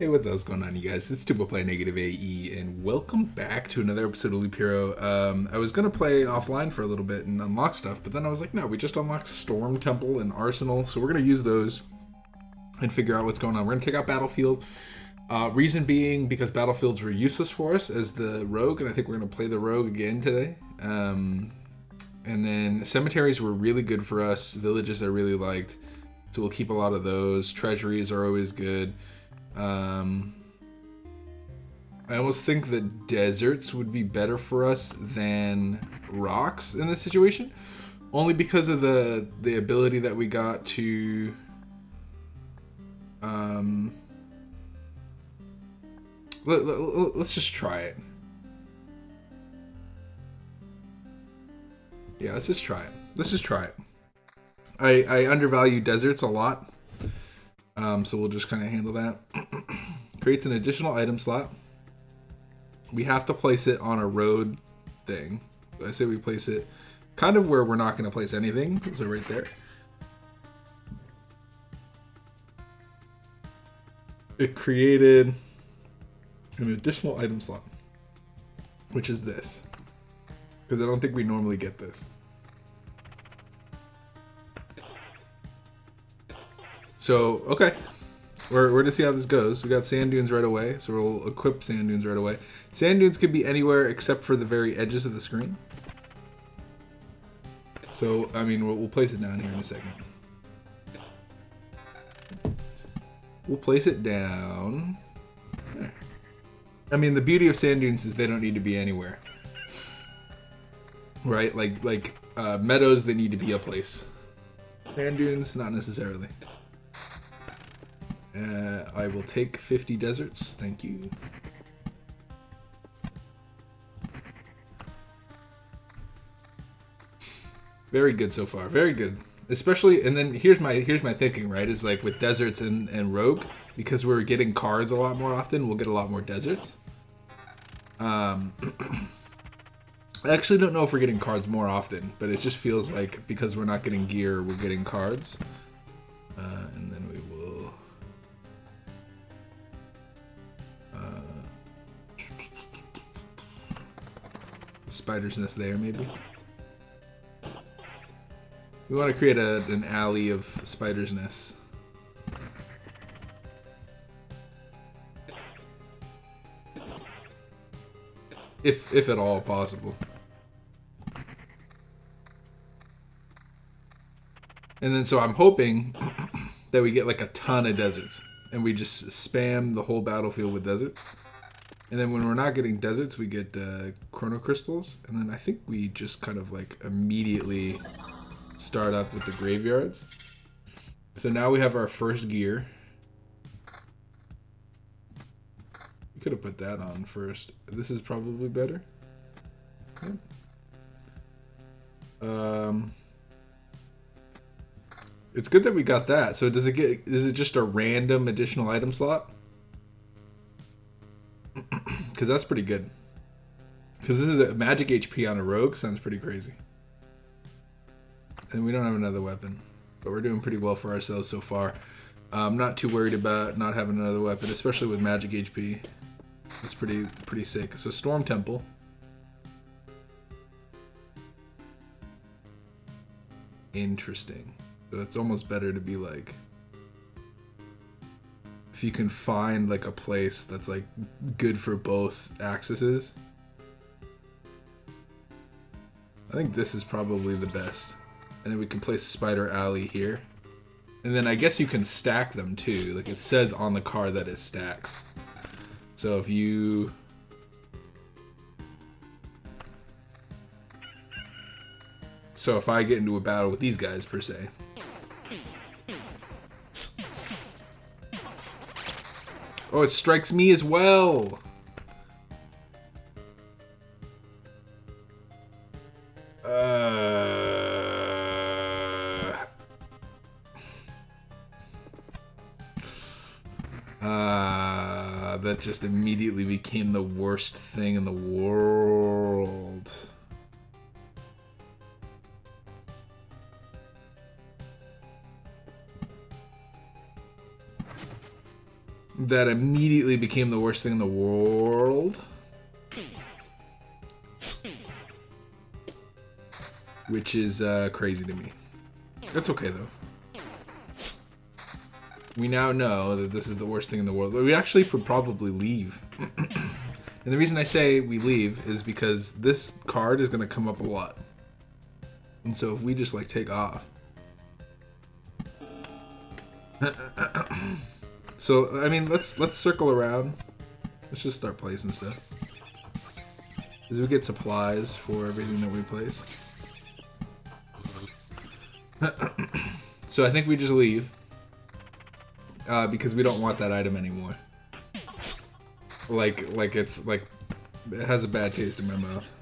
Hey, what's going on, you guys? It's Tubo Play Negative AE, and welcome back to another episode of Loop Hero. I was gonna play offline for a little bit and unlock stuff, but then I was like, no, we just unlocked Storm Temple and Arsenal, so we're gonna use those and figure out what's going on. We're gonna take out Battlefield. Reason being because Battlefields were useless for us as the Rogue, and I think we're gonna play the Rogue again today. And then cemeteries were really good for us. Villages I really liked, so we'll keep a lot of those. Treasuries are always good. I almost think that deserts would be better for us than rocks in this situation, only because of the ability that we got to let's just try it. Yeah, let's just try it. I undervalue deserts a lot. So we'll just kind of handle that. Creates an additional item slot. We have to place it on a road thing. So I say we place it kind of where we're not going to place anything. So right there. It created an additional item slot, which is this. Because I don't think we normally get this. So, okay. We're going to see how this goes. We got sand dunes right away, so we'll equip sand dunes right away. Sand dunes can be anywhere except for the very edges of the screen. So, I mean, we'll place it down here in a second. We'll place it down. I mean, the beauty of sand dunes is they don't need to be anywhere. Right? Like meadows, they need to be a place. Sand dunes, not necessarily. I will take 50 deserts. Thank you. Very good so far. Very good. Especially, and then here's my thinking, right? Is like with deserts and rogue, because we're getting cards a lot more often, we'll get a lot more deserts. I actually don't know if we're getting cards more often, but it just feels like because we're not getting gear, we're getting cards. And then we will... spider's nest there, maybe. We want to create an alley of spider's nests. If at all possible. And then so I'm hoping that we get like a ton of deserts and we just spam the whole battlefield with deserts. And then when we're not getting deserts, we get chrono crystals. And then I think we just kind of like immediately start up with the graveyards. So now we have our first gear. We could have put that on first. This is probably better. Okay. It's good that we got that. So is it just a random additional item slot? Because that's pretty good. Because this is a magic HP on a rogue. Sounds pretty crazy. And we don't have another weapon. But we're doing pretty well for ourselves so far. I'm not too worried about not having another weapon, especially with magic HP. It's pretty sick. So Storm Temple. Interesting. So it's almost better to be like... if you can find like a place that's like good for both axes. I think this is probably the best. And then we can place Spider Alley here. And then I guess you can stack them too. Like it says on the card that it stacks. So if you... so if I get into a battle with these guys per se. Oh, it strikes me as well. That just immediately became the worst thing in the world. that immediately became the worst thing in the world. Which is crazy to me. That's okay though. We now know that this is the worst thing in the world. We actually could probably leave. And the reason I say we leave is because this card is going to come up a lot. And so if we just like take off. So I mean, let's circle around. Let's just start placing stuff. As we get supplies for everything that we place. So I think we just leave. Because we don't want that item anymore. Like it's like it has a bad taste in my mouth.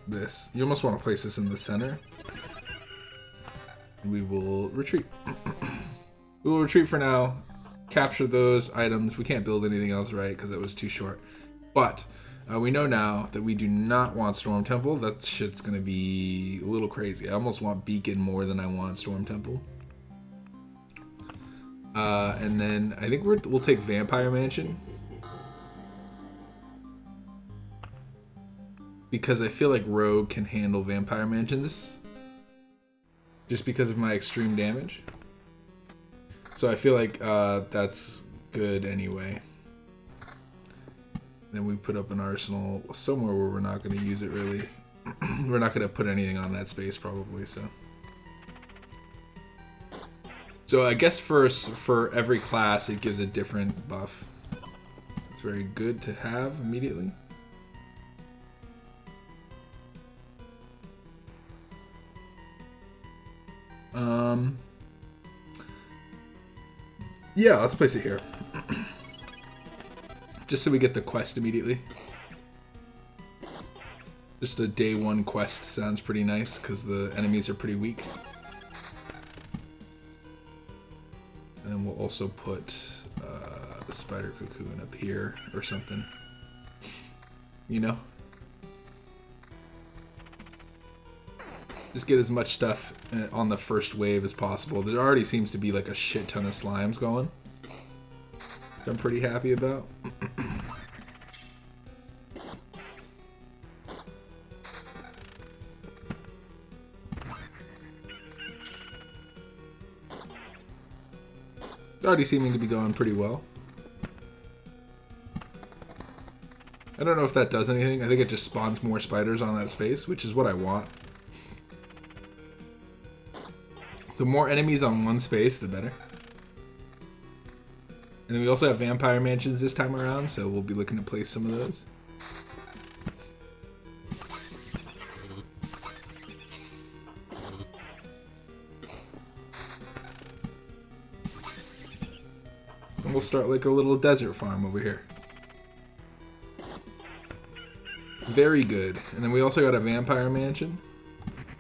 This. You almost want to place this in the center. We will retreat. We will retreat for now. Capture those items. We can't build anything else, right? Because it was too short. But we know now that we do not want Storm Temple. That shit's gonna be a little crazy. I almost want Beacon more than I want Storm Temple. And then I think we'll take Vampire Mansion. Because I feel like Rogue can handle Vampire Mansions. Just because of my extreme damage. So I feel like that's good anyway. Then we put up an arsenal somewhere where we're not going to use it really. We're not going to put anything on that space probably, so. So I guess for every class it gives a different buff. It's very good to have immediately. Yeah, let's place it here. Just so we get the quest immediately. Just a day one quest sounds pretty nice because the enemies are pretty weak. And then we'll also put the spider cocoon up here or something. You know? Just get as much stuff on the first wave as possible. There already seems to be like a shit ton of slimes going. Which I'm pretty happy about. It's already seeming to be going pretty well. I don't know if that does anything. I think it just spawns more spiders on that space, which is what I want. The more enemies on one space, the better. And then we also have Vampire Mansions this time around, so we'll be looking to place some of those. And we'll start like a little desert farm over here. Very good. And then we also got a Vampire Mansion.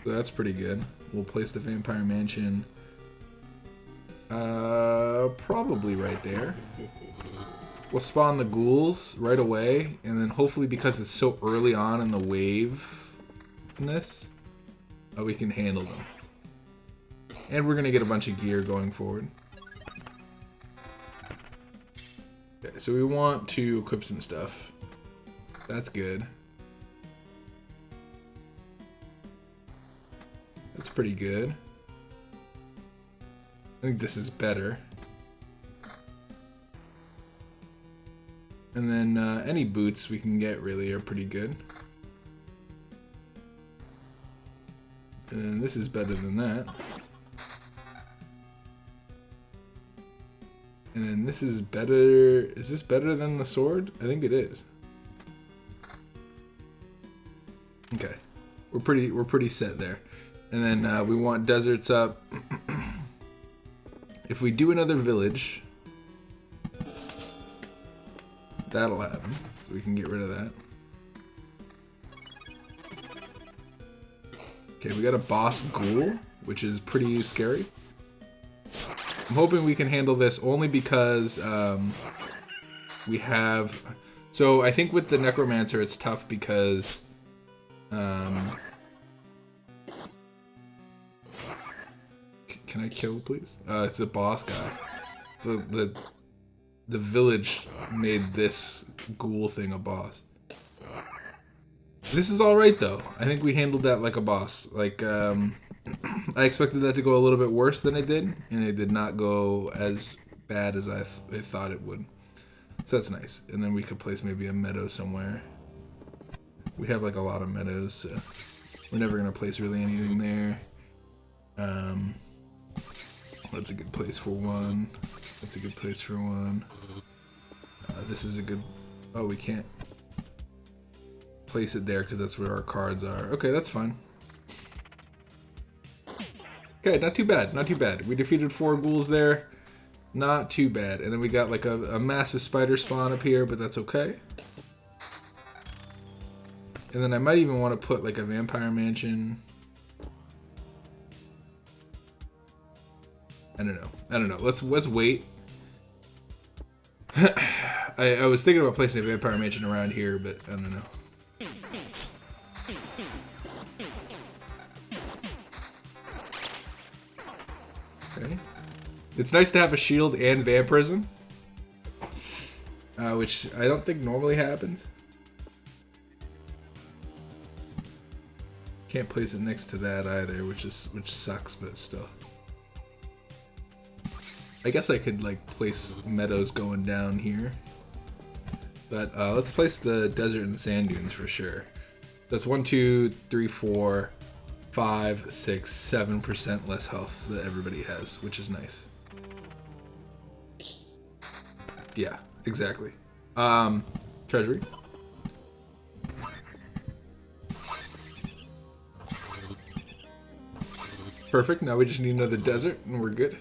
So that's pretty good. We'll place the Vampire Mansion probably right there. We'll spawn the ghouls right away, and then hopefully because it's so early on in the wave-ness, we can handle them. And we're gonna get a bunch of gear going forward. Okay, so we want to equip some stuff. That's good. That's pretty good. I think this is better. And then any boots we can get really are pretty good. And then this is better than that. And then this is better. Is this better than the sword? I think it is. Okay. We're pretty set there. And then we want deserts up. If we do another village, that'll happen. So we can get rid of that. Okay, we got a boss ghoul, which is pretty scary. I'm hoping we can handle this only because we have... So I think with the Necromancer it's tough because... Can I kill, please? It's a boss guy. The the village made this ghoul thing a boss. This is alright though. I think we handled that like a boss. Like, I expected that to go a little bit worse than it did, and it did not go as bad as I thought it would. So that's nice. And then we could place maybe a meadow somewhere. We have like a lot of meadows, so we're never gonna place really anything there. That's a good place for one. That's a good place for one. This is a good... Oh, we can't place it there because that's where our cards are. Okay, that's fine. Okay, not too bad, not too bad. We defeated 4 ghouls there. Not too bad. And then we got like a massive spider spawn up here, but that's okay. And then I might even want to put like a vampire mansion. I don't know. Let's wait. I was thinking about placing a vampire mansion around here, but I don't know. Okay. It's nice to have a shield and vampirism, which I don't think normally happens. Can't place it next to that either, which sucks, but still. I guess I could like place meadows going down here, but let's place the desert and the sand dunes for sure. That's 1, 2, 3, 4, 5, 6, 7% less health that everybody has, which is nice. Yeah, exactly. Treasury. Perfect. Now we just need another desert, and we're good.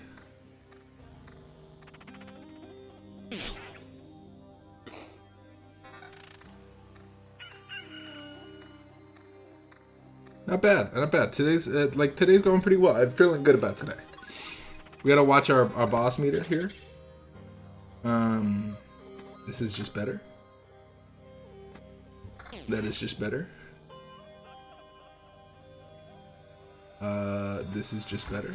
Not bad, not bad. Today's today's going pretty well. I'm feeling good about today. We gotta watch our boss meter here. This is just better. That is just better. This is just better.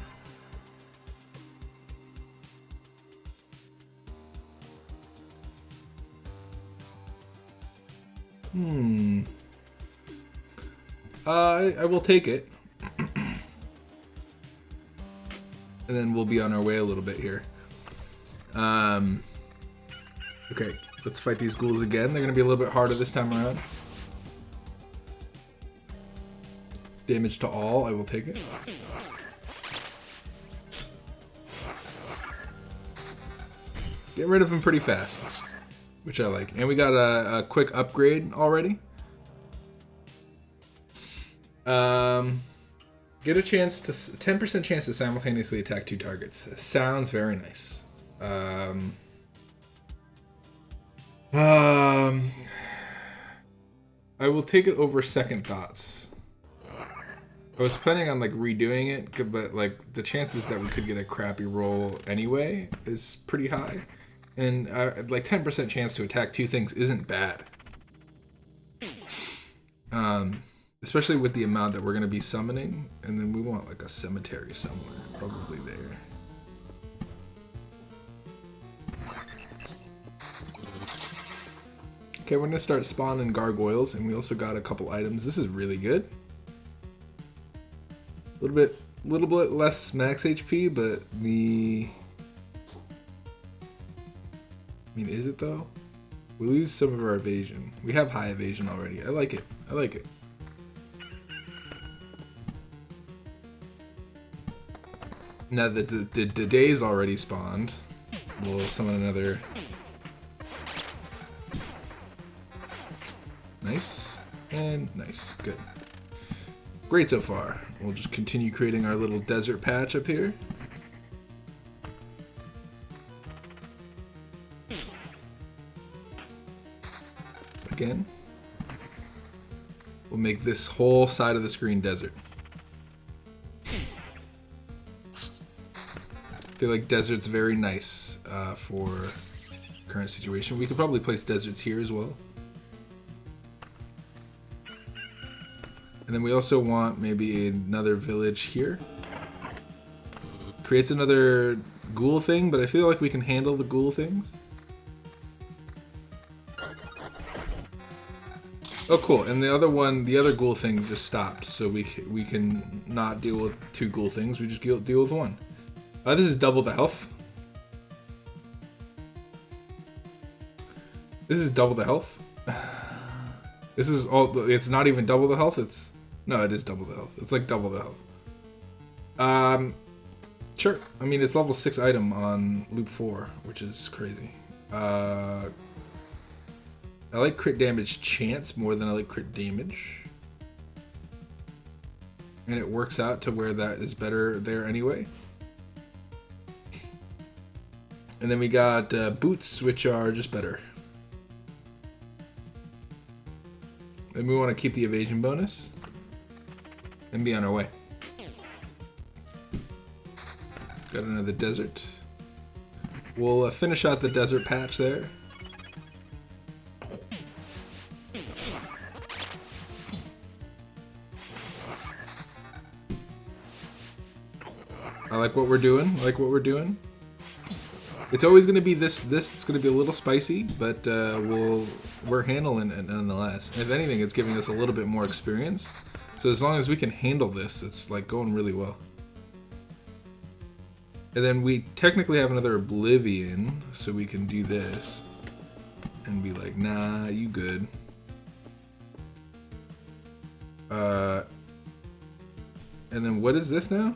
I will take it. And then we'll be on our way a little bit here. Okay, let's fight these ghouls again. They're gonna be a little bit harder this time around. Damage to all, I will take it. Get rid of him pretty fast, which I like. And we got a quick upgrade already. Get a chance to 10% chance to simultaneously attack 2 targets. Sounds very nice. I will take it over second thoughts. I was planning on like redoing it, but like the chances that we could get a crappy roll anyway is pretty high, and like 10% chance to attack 2 things isn't bad. Especially with the amount that we're going to be summoning, and then we want like a cemetery somewhere, probably there. Okay, we're going to start spawning gargoyles, and we also got a couple items. This is really good. A little bit less max HP, but I mean, is it though? We lose some of our evasion. We have high evasion already. I like it. I like it. Now that the day's already spawned, we'll summon another. Nice. And nice. Good. Great so far. We'll just continue creating our little desert patch up here. Again. We'll make this whole side of the screen desert. I feel like desert's very nice for current situation. We could probably place deserts here as well. And then we also want maybe another village here. Creates another ghoul thing, but I feel like we can handle the ghoul things. Oh, cool. And the other one, the other ghoul thing just stopped, so we can not deal with 2 ghoul things. We just deal with 1. This is double the health. This is double the health. This is all. It's not even double the health. No, it is double the health. It's like double the health. Sure. I mean, it's level 6 item on loop 4, which is crazy. I like crit damage chance more than I like crit damage. And it works out to where that is better there anyway. And then we got boots, which are just better. And we want to keep the evasion bonus. And be on our way. Got another desert. We'll finish out the desert patch there. I like what we're doing. I like what we're doing. It's always going to be this. It's going to be a little spicy, but we're handling it nonetheless. If anything, it's giving us a little bit more experience. So as long as we can handle this, it's like going really well. And then we technically have another Oblivion, so we can do this and be like, nah, you good. And then what is this now?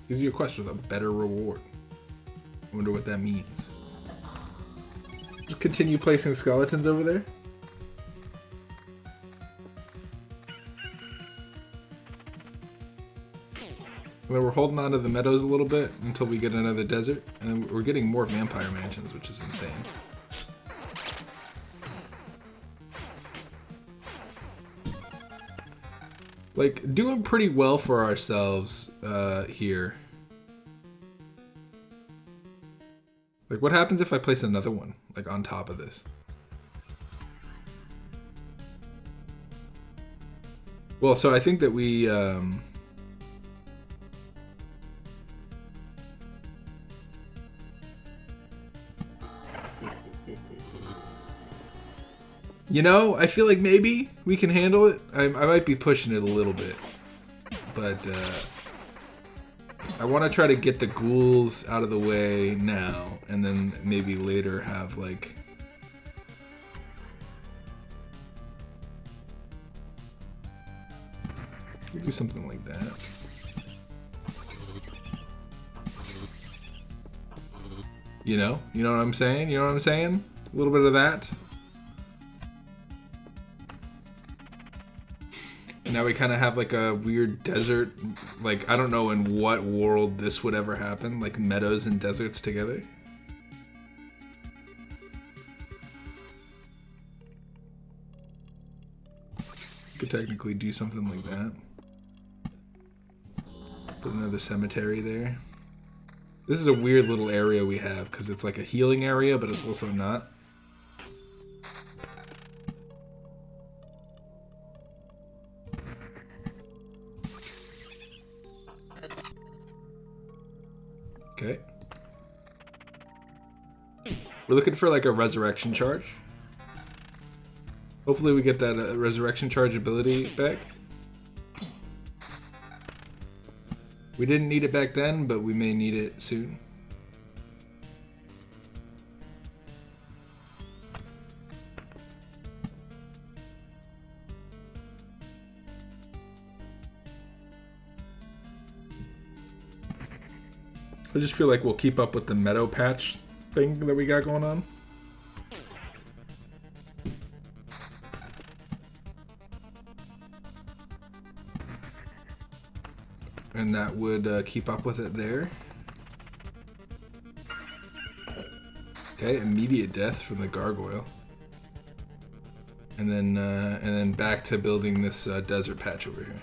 Gives you a quest with a better reward. I wonder what that means. Just continue placing skeletons over there. And then we're holding on to the meadows a little bit until we get another desert. And then we're getting more vampire mansions, which is insane. Like, doing pretty well for ourselves here. Like, what happens if I place another one, like, on top of this? Well, so I think that we, you know, I feel like maybe we can handle it. I might be pushing it a little bit. But, I want to try to get the ghouls out of the way now, and then maybe later have, like... do something like that. You know? You know what I'm saying? You know what I'm saying? A little bit of that. And now we kind of have like a weird desert, like I don't know in what world this would ever happen, like meadows and deserts together. Could technically do something like that. Put another cemetery there. This is a weird little area we have because it's like a healing area, but it's also not. Okay. We're looking for like a resurrection charge. Hopefully we get that resurrection charge ability back. We didn't need it back then, but we may need it soon. I just feel like we'll keep up with the meadow patch thing that we got going on. And that would keep up with it there. Okay, immediate death from the gargoyle. And then back to building this desert patch over here.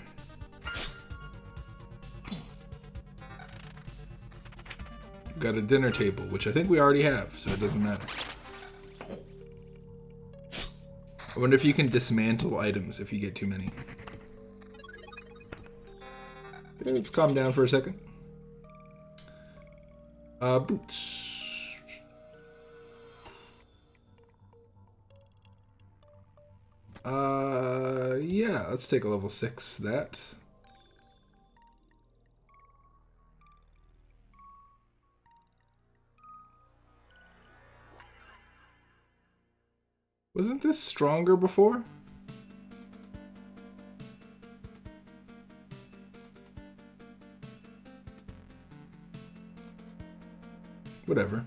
Got a dinner table, which I think we already have, so it doesn't matter. I wonder if you can dismantle items if you get too many. Okay, let's calm down for a second. Boots. Yeah, let's take a level 6 that. Wasn't this stronger before? Whatever.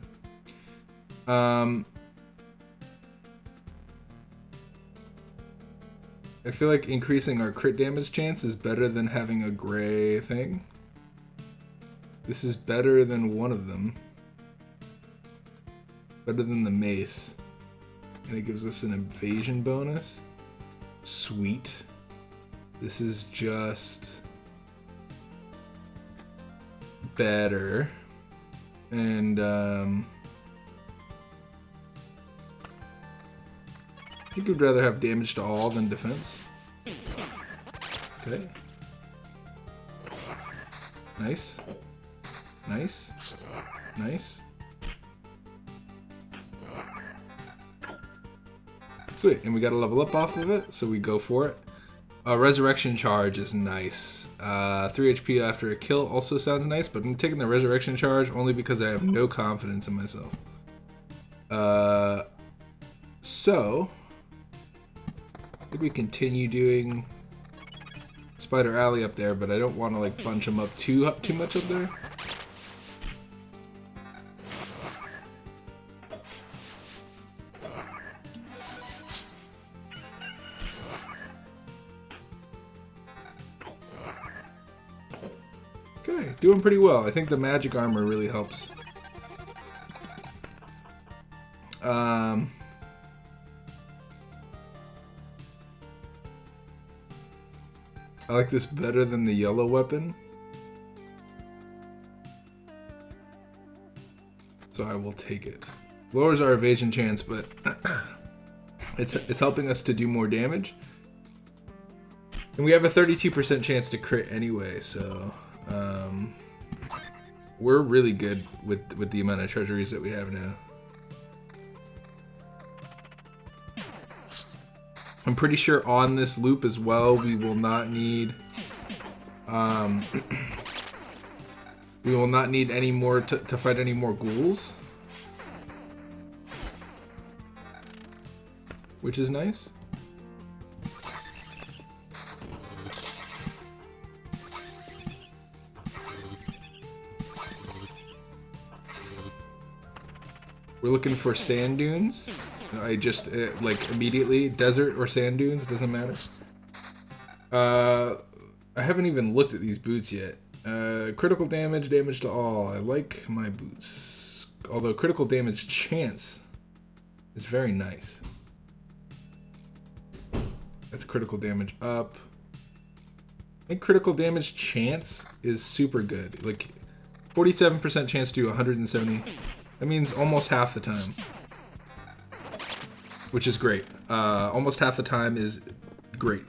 I feel like increasing our crit damage chance is better than having a gray thing. This is better than one of them. Better than the mace. And it gives us an evasion bonus. Sweet. This is just better. And I think we'd rather have damage to all than defense. Okay. Nice. Nice. Nice. Sweet, and we got to level up off of it, so we go for it. Resurrection charge is nice. 3 HP after a kill also sounds nice, but I'm taking the resurrection charge only because I have no confidence in myself. So I think we continue doing Spider Alley up there, but I don't want to like bunch them up too much up there. Okay, doing pretty well. I think the magic armor really helps. I like this better than the yellow weapon. So I will take it. Lowers our evasion chance, but it's helping us to do more damage. And we have a 32% chance to crit anyway, so we're really good with the amount of treasuries that we have now. I'm pretty sure on this loop as well, we will not need we will not need any more to fight any more ghouls, which is nice. We're looking for sand dunes. I just like immediately desert or sand dunes, doesn't matter. I haven't even looked at these boots yet. Critical damage, damage to all. I like my boots, although critical damage chance is very nice. That's critical damage up. I think critical damage chance is super good. Like 47% chance to do 170. That means almost half the time, which is great. Almost half the time is great.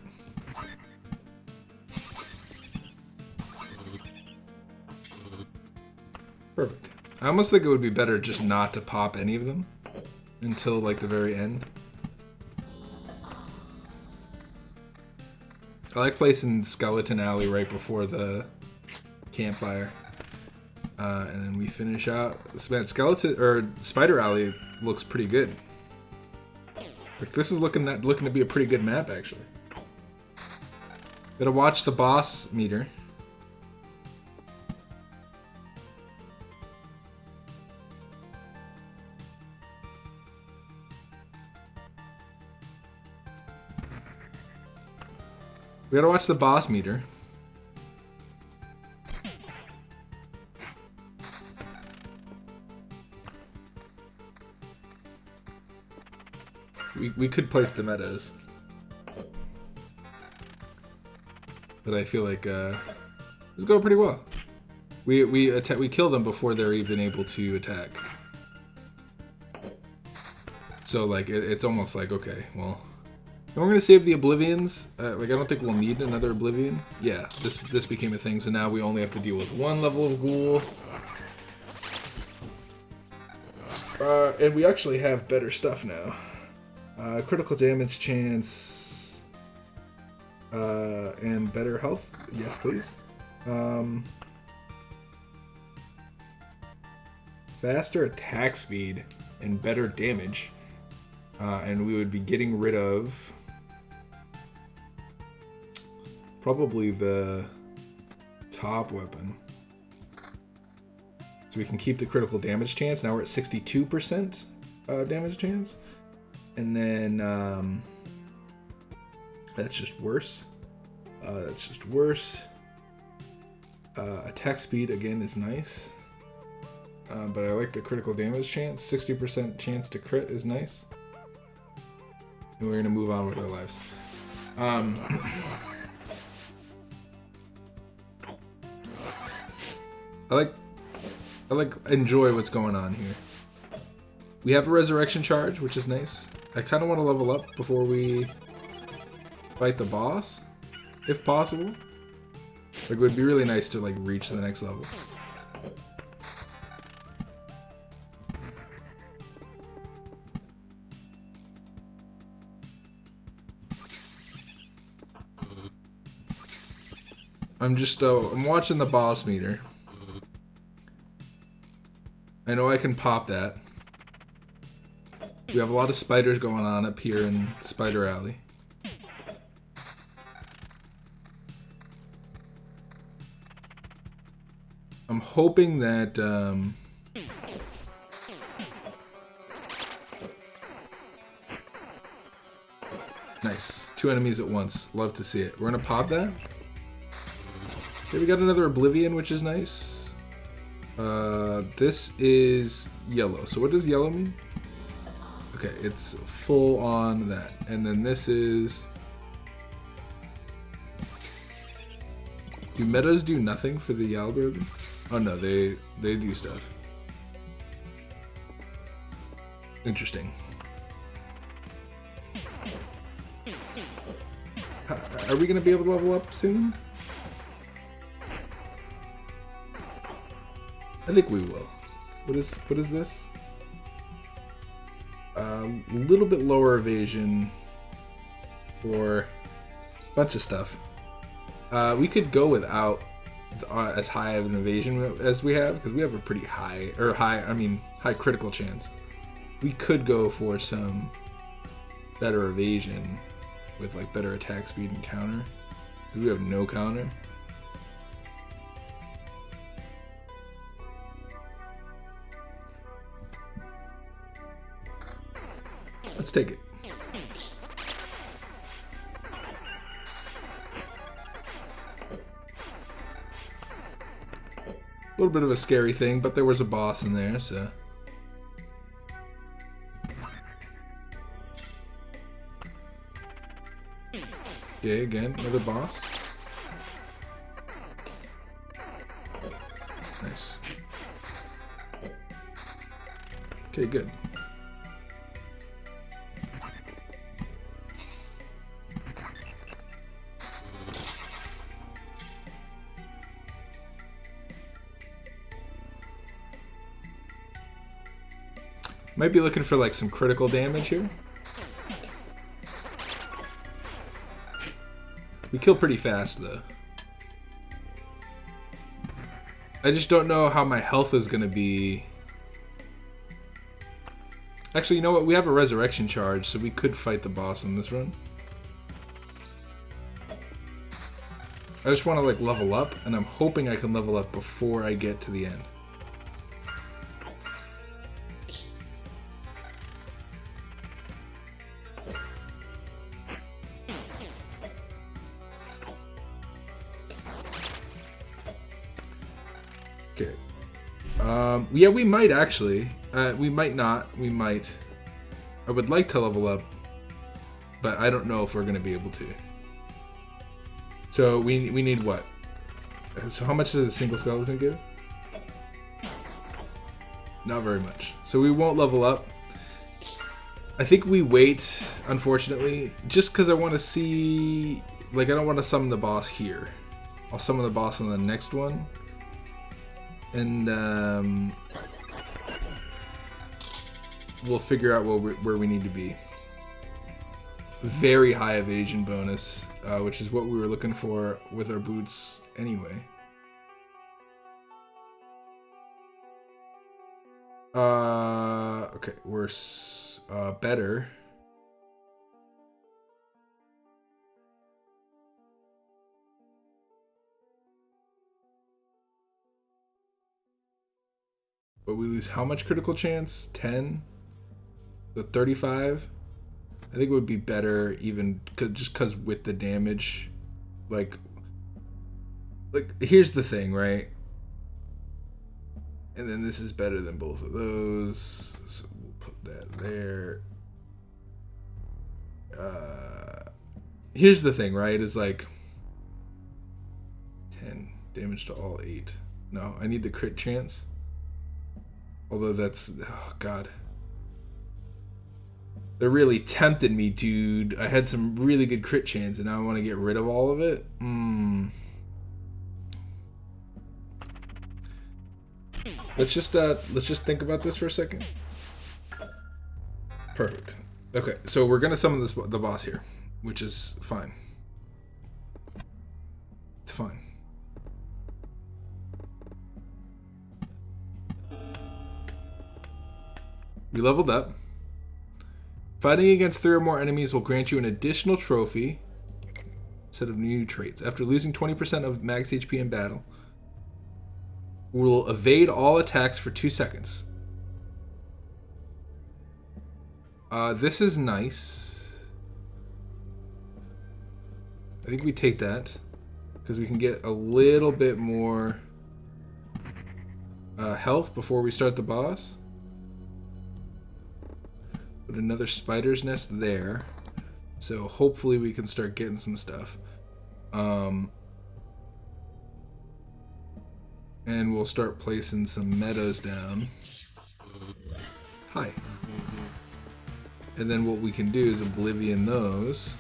Perfect. I almost think it would be better just not to pop any of them until like the very end. I like placing Skeleton Alley right before the campfire. And then we finish out. Man, Spider Alley looks pretty good. Like, this is looking to be a pretty good map, actually. Gotta watch the boss meter. We gotta watch the boss meter. We could place the meadows, but I feel like it's going pretty well. We kill them before they're even able to attack. So like it's almost like, okay, well, and we're gonna save the Oblivions. Like I don't think we'll need another Oblivion. Yeah, this became a thing, so now we only have to deal with one level of ghoul. And we actually have better stuff now. Critical damage chance. And better health. Yes, please. Faster attack speed and better damage. And we would be getting rid of probably the top weapon. So we can keep the critical damage chance. Now we're at 62% damage chance. And then that's just worse. That's just worse. Attack speed again is nice. But I like the critical damage chance. 60% chance to crit is nice. And we're going to move on with our lives. I enjoy what's going on here. We have a resurrection charge, which is nice. I kind of want to level up before we fight the boss, if possible. Like, it would be really nice to like reach the next level. I'm watching the boss meter. I know I can pop that. We have a lot of spiders going on up here in Spider Alley. I'm hoping that nice. 2 enemies at once. Love to see it. We're gonna pop that. Okay, we got another Oblivion, which is nice. This is yellow. So what does yellow mean? Okay, it's full on that. And then this is... Do metas do nothing for the algorithm? Oh no, they do stuff. Interesting. Are we gonna be able to level up soon? I think we will. What is this? A little bit lower evasion for a bunch of stuff. We could go without as high of an evasion as we have, because we have a pretty high critical chance. We could go for some better evasion with like better attack speed and counter. We have no counter. Let's take it. A little bit of a scary thing, but there was a boss in there, so. Okay, again, another boss. Nice. Okay, good. Might be looking for like some critical damage here. We kill pretty fast though. I just don't know how my health is gonna be. Actually, you know what? We have a resurrection charge, so we could fight the boss in this run. I just want to like level up, and I'm hoping I can level up before I get to the end. Okay. Yeah, we might actually. We might not. We might. I would like to level up, but I don't know if we're going to be able to. So we need what? So how much does a single skeleton give? Not very much. So we won't level up. I think we wait, unfortunately, just because I want to see... Like, I don't want to summon the boss here. I'll summon the boss on the next one. And we'll figure out where we need to be. very high evasion bonus, which is what we were looking for with our boots anyway. Okay, we're better. But we lose how much critical chance? 10? So 35? I think it would be better even just because with the damage, like here's the thing, right? And then this is better than both of those. So we'll put that there. Here's the thing, right? Is like 10 damage to all 8. No, I need the crit chance. Although that's, oh god. They're really tempting me, dude. I had some really good crit chance and now I want to get rid of all of it. Let's just think about this for a second. Perfect. Okay, so we're gonna summon the boss here, which is fine. It's fine. We leveled up. Fighting against 3 or more enemies will grant you an additional trophy, set of new traits. After losing 20% of max HP in battle, will evade all attacks for 2 seconds. This is nice. I think we take that because we can get a little bit more health before we start the boss. Put another spider's nest there, so hopefully we can start getting some stuff. And we'll start placing some meadows down. Hi. And then what we can do is oblivion those.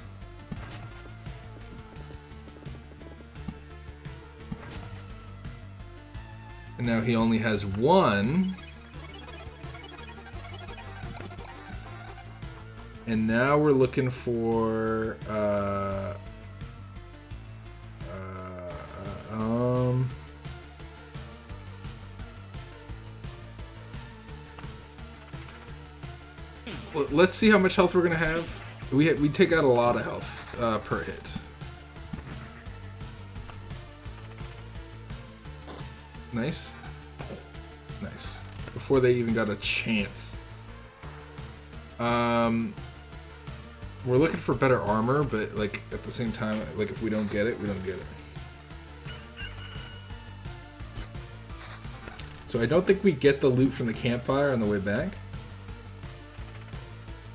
And now he only has 1. And now we're looking for let's see how much health we're gonna have. We take out a lot of health per hit. Nice. Nice. Before they even got a chance. We're looking for better armor, but like at the same time, like if we don't get it, we don't get it. So I don't think we get the loot from the campfire on the way back.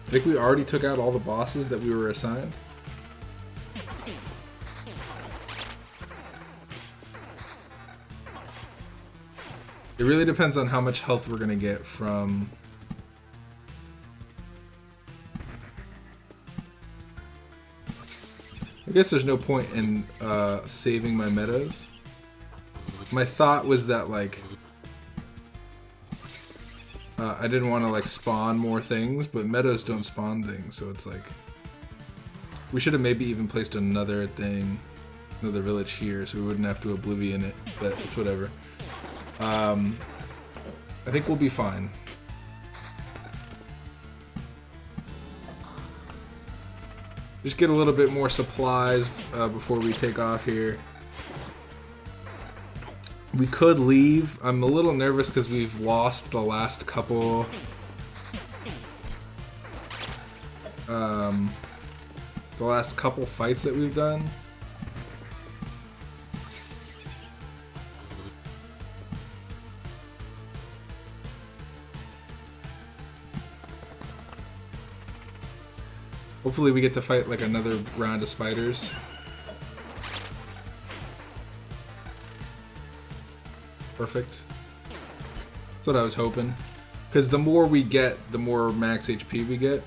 I think we already took out all the bosses that we were assigned. It really depends on how much health we're gonna get from... I guess there's no point in saving my meadows. My thought was that like I didn't want to like spawn more things, but meadows don't spawn things, so it's like we should have maybe even placed another thing, another village here, so we wouldn't have to oblivion it. But it's whatever. I think we'll be fine. Just get a little bit more supplies before we take off here. We could leave. I'm a little nervous because we've lost the last couple. The last couple fights that we've done. Hopefully we get to fight like another round of spiders. Perfect. That's what I was hoping. Because the more we get, the more max HP we get.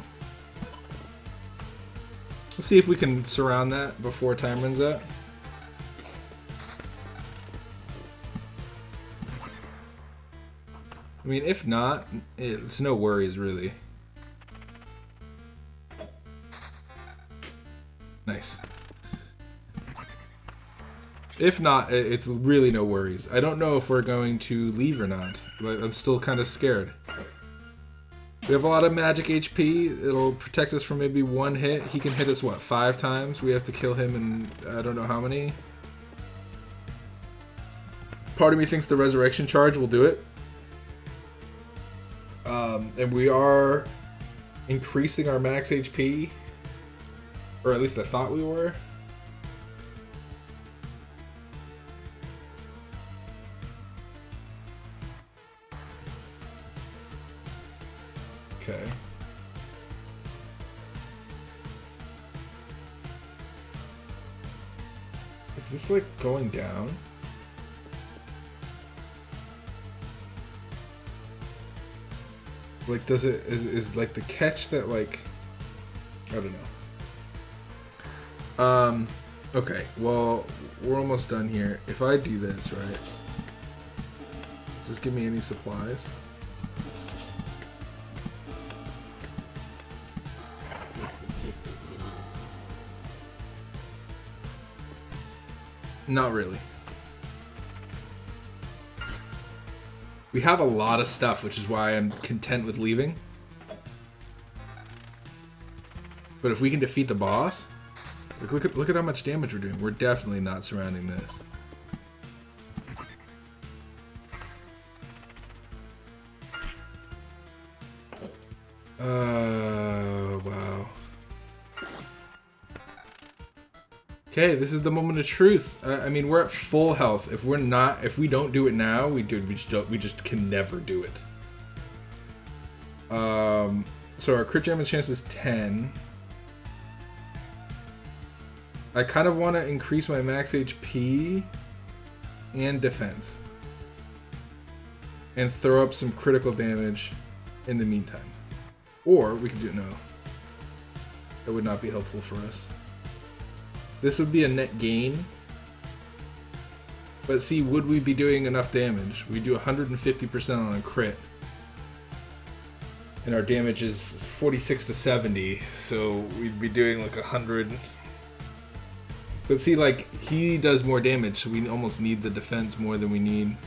Let's see if we can surround that before time runs out. I mean, if not, it's no worries really. If not, it's really no worries. I don't know if we're going to leave or not, but I'm still kind of scared. We have a lot of magic HP. It'll protect us from maybe one hit. He can hit us, what, 5 times? We have to kill him in I don't know how many. Part of me thinks the resurrection charge will do it. And we are increasing our max HP. Or at least I thought we were. Okay. Is this like going down? Like, does it is like the catch that like I don't know. Okay, well, we're almost done here. If I do this, right? Does this give me any supplies? Not really. We have a lot of stuff, which is why I'm content with leaving. But if we can defeat the boss, like look at how much damage we're doing. We're definitely not surrounding this. Wow. Okay, this is the moment of truth. I mean, we're at full health. If we don't do it now, we just can never do it. So our crit damage chance is 10. I kind of want to increase my max HP and defense, and throw up some critical damage in the meantime. Or we could do it no. That would not be helpful for us. This would be a net gain. But see, would we be doing enough damage? We do 150% on a crit. And our damage is 46 to 70, so we'd be doing like 100. But see, like, he does more damage, so we almost need the defense more than we need.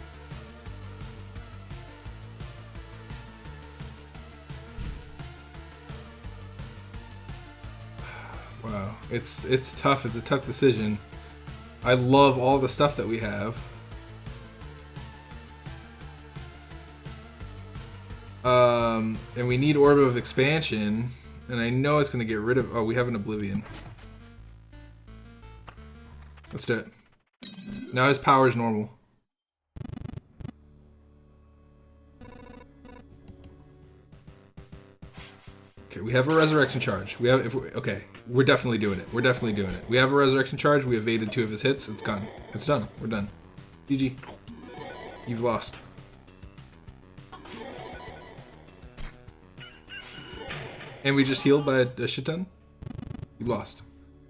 Wow, it's tough. It's a tough decision. I love all the stuff that we have. And we need Orb of Expansion, and I know it's gonna get rid of. Oh, we have an Oblivion. Let's do it. Now his power is normal. Okay, we have a resurrection charge. Okay, we're definitely doing it. We're definitely doing it. We have a resurrection charge. We evaded 2 of his hits. It's gone. It's done. We're done. GG. You've lost. And we just healed by a shit ton. You lost.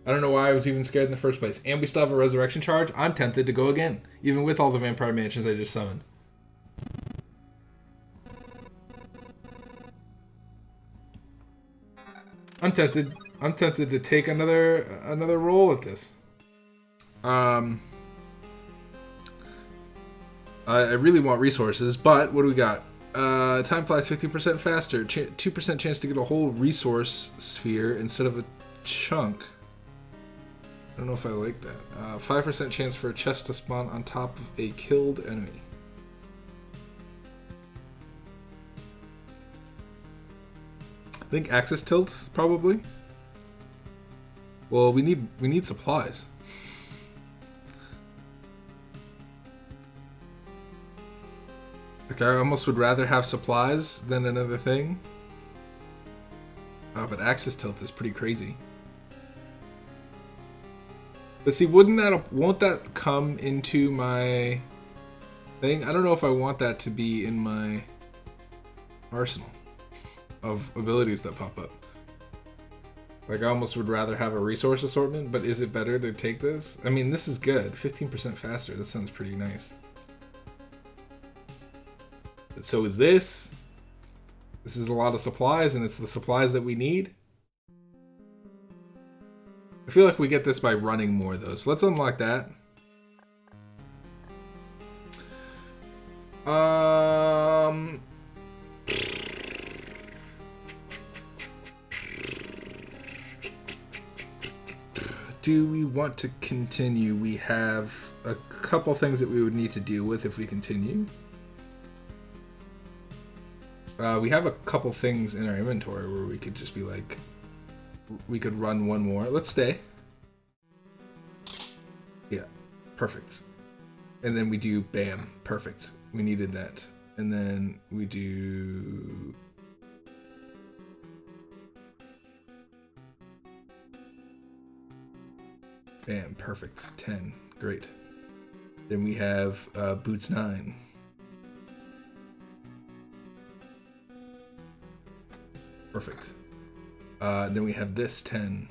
I don't know why I was even scared in the first place. And we still have a resurrection charge. I'm tempted to go again, even with all the vampire mansions I just summoned. I'm tempted to take another roll at this. I really want resources, but what do we got? Time flies 50% faster. 2% chance to get a whole resource sphere instead of a chunk. I don't know if I like that. 5% chance for a chest to spawn on top of a killed enemy. I think axis tilts, probably. Well, we need supplies. Like, I almost would rather have supplies than another thing. But axis tilt is pretty crazy. But see, won't that come into my thing? I don't know if I want that to be in my arsenal of abilities that pop up. Like, I almost would rather have a resource assortment, but is it better to take this? I mean, this is good. 15% faster. That sounds pretty nice. But so is this. This is a lot of supplies, and it's the supplies that we need. I feel like we get this by running more, though. So let's unlock that. Um, do we want to continue? We have a couple things that we would need to deal with if we continue. We have a couple things in our inventory where we could just be like, we could run one more. Let's stay. Yeah, perfect. And then we do bam, perfect. We needed that. And then we do bam, perfect. 10, great. Then we have boots 9. Perfect. Then we have this 10.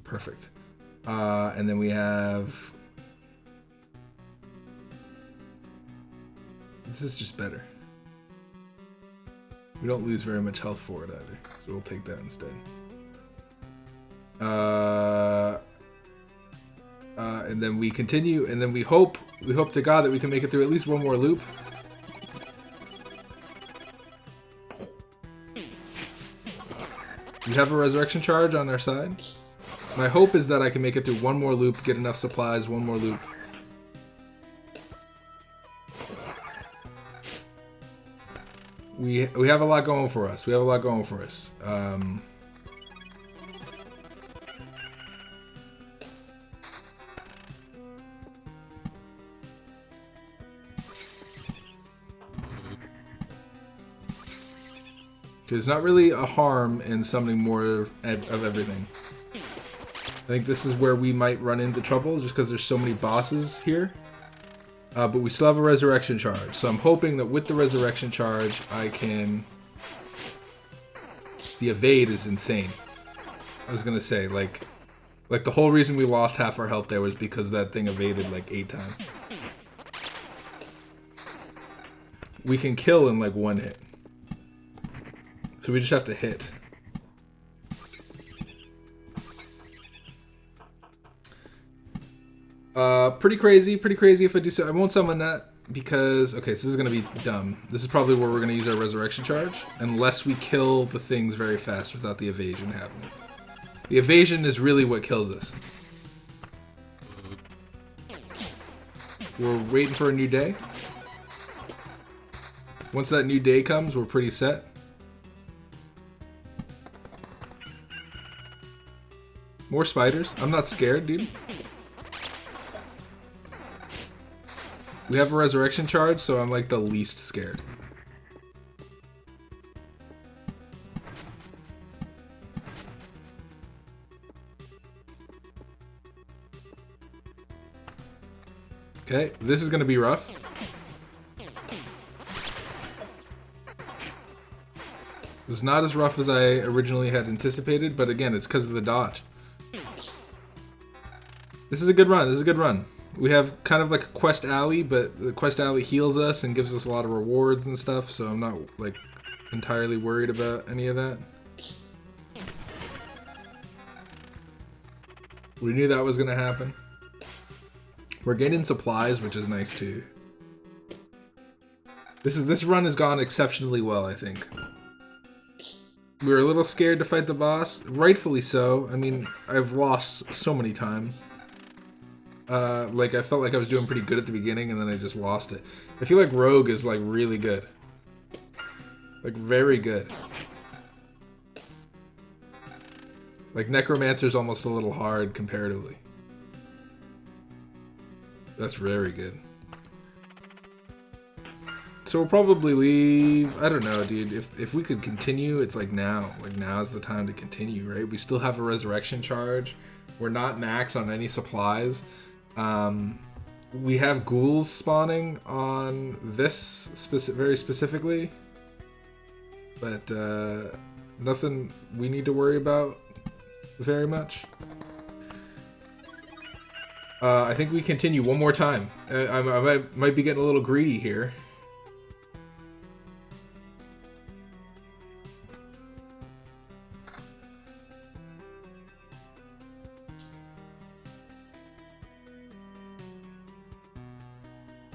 Perfect. And then we have... This is just better. We don't lose very much health for it either, so we'll take that instead. And then we continue, and then we hope to God that we can make it through at least one more loop. We have a resurrection charge on our side. My hope is that I can make it through one more loop, get enough supplies, one more loop. We have a lot going for us. We have a lot going for us. There's not really a harm in summoning more of everything. I think this is where we might run into trouble just because there's so many bosses here. But we still have a resurrection charge. So I'm hoping that with the resurrection charge, I can... The evade is insane. I was going to say, like the whole reason we lost half our health there was because that thing evaded like 8 times. We can kill in like one hit. So we just have to hit. Pretty crazy if I do so. I won't summon that because, okay, so this is going to be dumb. This is probably where we're going to use our resurrection charge, unless we kill the things very fast without the evasion happening. The evasion is really what kills us. We're waiting for a new day. Once that new day comes, we're pretty set. More spiders. I'm not scared, dude. We have a resurrection charge, so I'm like the least scared. Okay, this is gonna be rough. It's not as rough as I originally had anticipated, but again, it's because of the dodge. This is a good run. This is a good run. We have kind of like a quest alley, but the quest alley heals us and gives us a lot of rewards and stuff, so I'm not like entirely worried about any of that. We knew that was going to happen. We're getting supplies, which is nice too. This run has gone exceptionally well, I think. We were a little scared to fight the boss, rightfully so. I mean, I've lost so many times. Like I felt like I was doing pretty good at the beginning and then I just lost it. I feel like Rogue is like really good. Like very good. Like Necromancer's almost a little hard comparatively. That's very good. So we'll probably leave, I don't know, dude. If we could continue, it's like now. Like now's the time to continue, right? We still have a resurrection charge. We're not max on any supplies. We have ghouls spawning on this very specifically, but nothing we need to worry about very much. I think we continue one more time. I might be getting a little greedy here.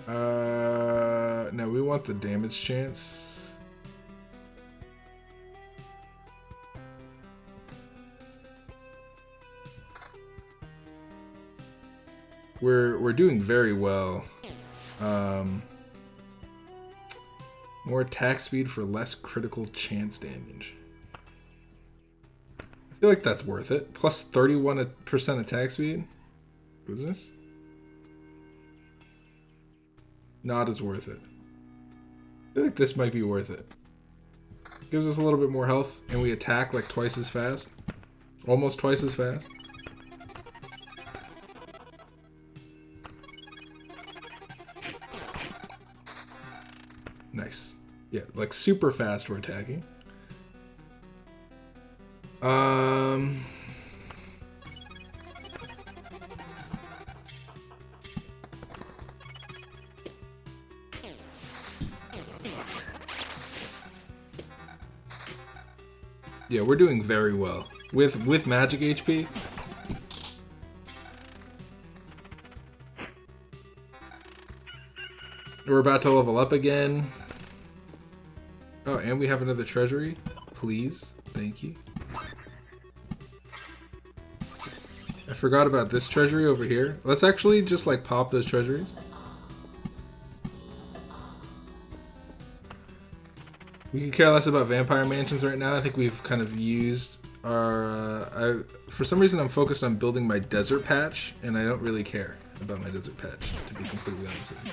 No, we want the damage chance. We're doing very well. More attack speed for less critical chance damage. I feel like that's worth it. Plus 31% attack speed. What is this? Not as worth it. I feel like this might be worth it. Gives us a little bit more health, and we attack like twice as fast. Almost twice as fast. Nice. Yeah, like super fast we're attacking. Yeah, we're doing very well with magic HP. We're about to level up again. Oh, and we have another treasury. Please. Thank you. I forgot about this treasury over here. Let's actually just like pop those treasuries. We can care less about vampire mansions right now. I think we've kind of used our... for some reason I'm focused on building my desert patch, and I don't really care about my desert patch, to be completely honest with you.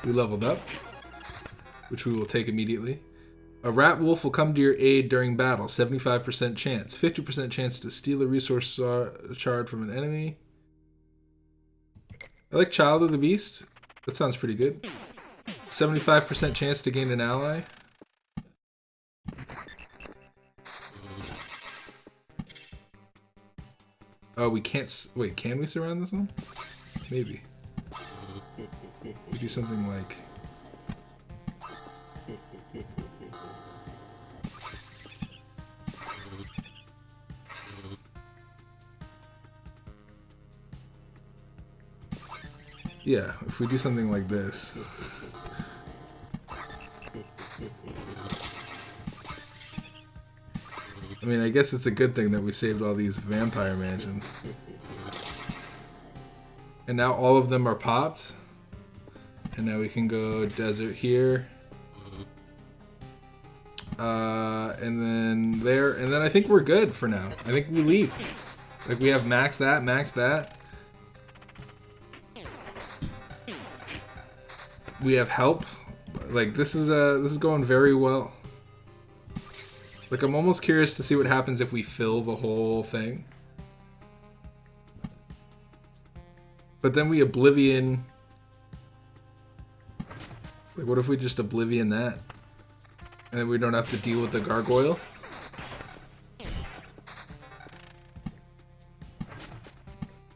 We leveled up, which we will take immediately. A rat wolf will come to your aid during battle. 75% chance. 50% chance to steal a resource shard from an enemy. I like Child of the Beast. That sounds pretty good. 75% chance to gain an ally. Oh, we can't... Wait, can we surround this one? Maybe. We do something like... Yeah, if we do something like this. I mean, I guess it's a good thing that we saved all these vampire mansions. And now all of them are popped. And now we can go desert here. And then there, and then I think we're good for now. I think we leave. Like we have max that, max that. We have help. Like this is going very well. Like I'm almost curious to see what happens if we fill the whole thing. But then we oblivion. Like what if we just oblivion that? And then we don't have to deal with the gargoyle?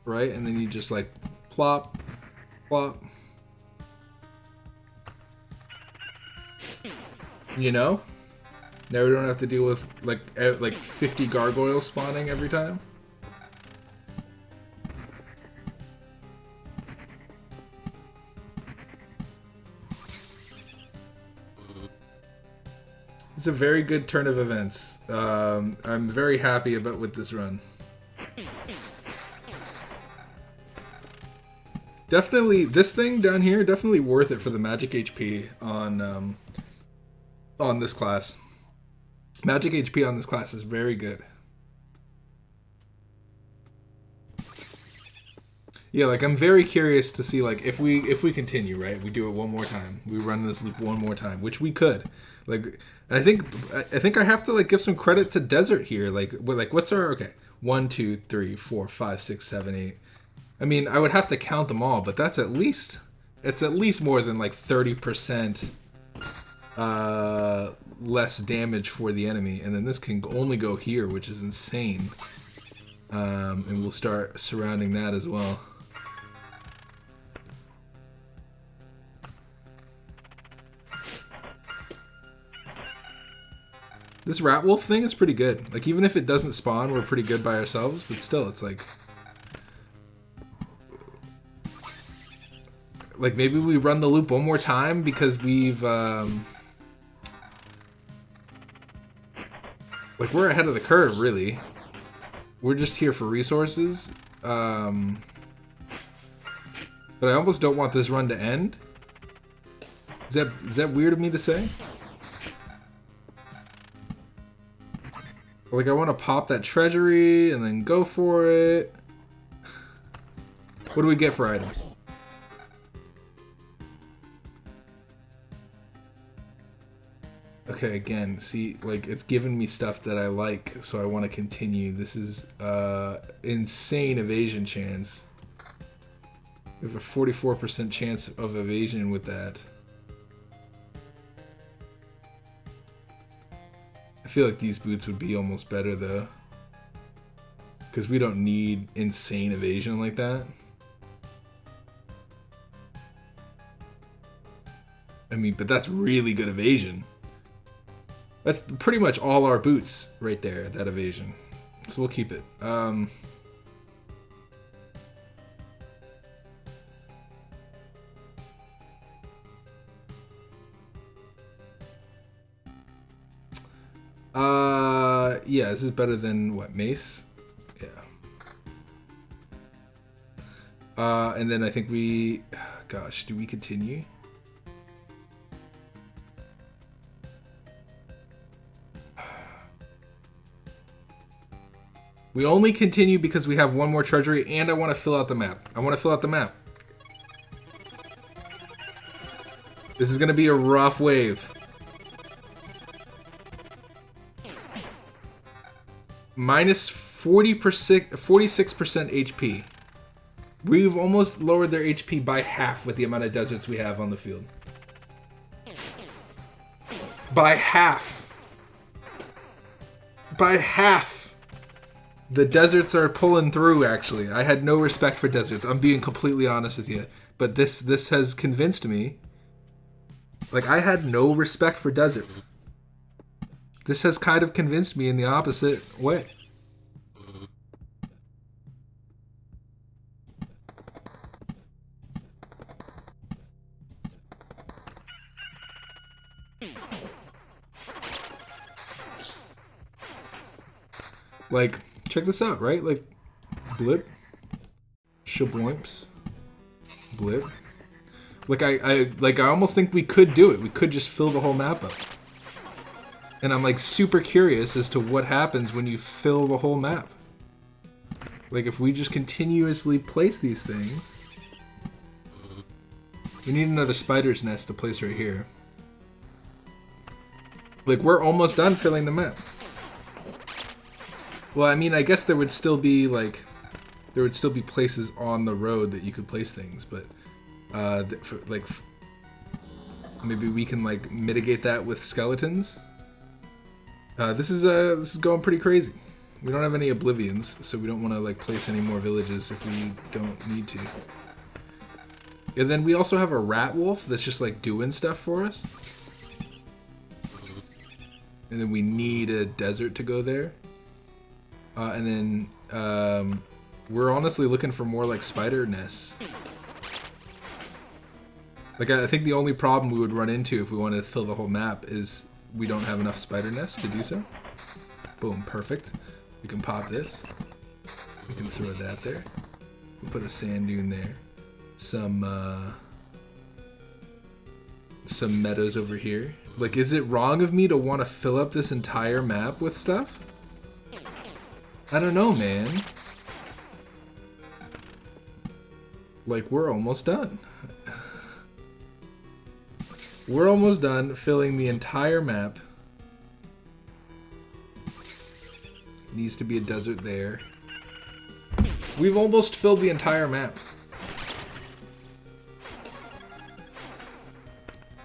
Right? And then you just like plop, plop. You know? Now we don't have to deal with like 50 gargoyles spawning every time. It's a very good turn of events. I'm very happy about with this run. Definitely, this thing down here, definitely worth it for the magic HP on this class. Magic HP on this class is very good. Yeah, like I'm very curious to see like if we continue, right? We do it one more time. We run this loop one more time, which we could. Like I think I have to like give some credit to Desert here. Like what's our okay? 1, 2, 3, 4, 5, 6, 7, 8. I mean, I would have to count them all, but it's at least more than like 30% less damage for the enemy, and then this can only go here, which is insane. And we'll start surrounding that as well. This rat wolf thing is pretty good. Like, even if it doesn't spawn, we're pretty good by ourselves, but still, it's like... Like, maybe we run the loop one more time because we've, like, we're ahead of the curve, really. We're just here for resources. But I almost don't want this run to end. Is that weird of me to say? Like, I want to pop that treasury and then go for it. What do we get for items? Okay, again, see, like, it's giving me stuff that I like, so I want to continue. This is insane evasion chance. We have a 44% chance of evasion with that. I feel like these boots would be almost better, though. Because we don't need insane evasion like that. I mean, but that's really good evasion. That's pretty much all our boots right there, that evasion. So we'll keep it. Yeah, this is better than, what, mace? Yeah. And then I think we... Gosh, do we continue? We only continue because we have one more treasury and I want to fill out the map. I want to fill out the map. This is going to be a rough wave. Minus 46% HP. We've almost lowered their HP by half with the amount of deserts we have on the field. By half. By half. The deserts are pulling through, actually. I had no respect for deserts. I'm being completely honest with you. But this has convinced me. Like, I had no respect for deserts. This has kind of convinced me in the opposite way. Like, check this out, right? Like, blip, shabloimps, blip. Like, I almost think we could do it. We could just fill the whole map up. And I'm like super curious as to what happens when you fill the whole map. Like, if we just continuously place these things. We need another spider's nest to place right here. Like, we're almost done filling the map. Well, I mean, I guess there would still be, like, there would still be places on the road that you could place things, but, maybe we can, like, mitigate that with skeletons. This is going pretty crazy. We don't have any oblivions, so we don't want to, like, place any more villages if we don't need to. And then we also have a rat wolf that's just, like, doing stuff for us. And then we need a desert to go there. And then we're honestly looking for more, like, spider nests. Like, I think the only problem we would run into if we wanted to fill the whole map is we don't have enough spider nests to do so. Boom, perfect. We can pop this. We can throw that there. We'll put a sand dune there. Some meadows over here. Like, is it wrong of me to want to fill up this entire map with stuff? I don't know, man. Like, we're almost done. We're almost done filling the entire map. Needs to be a desert there. We've almost filled the entire map.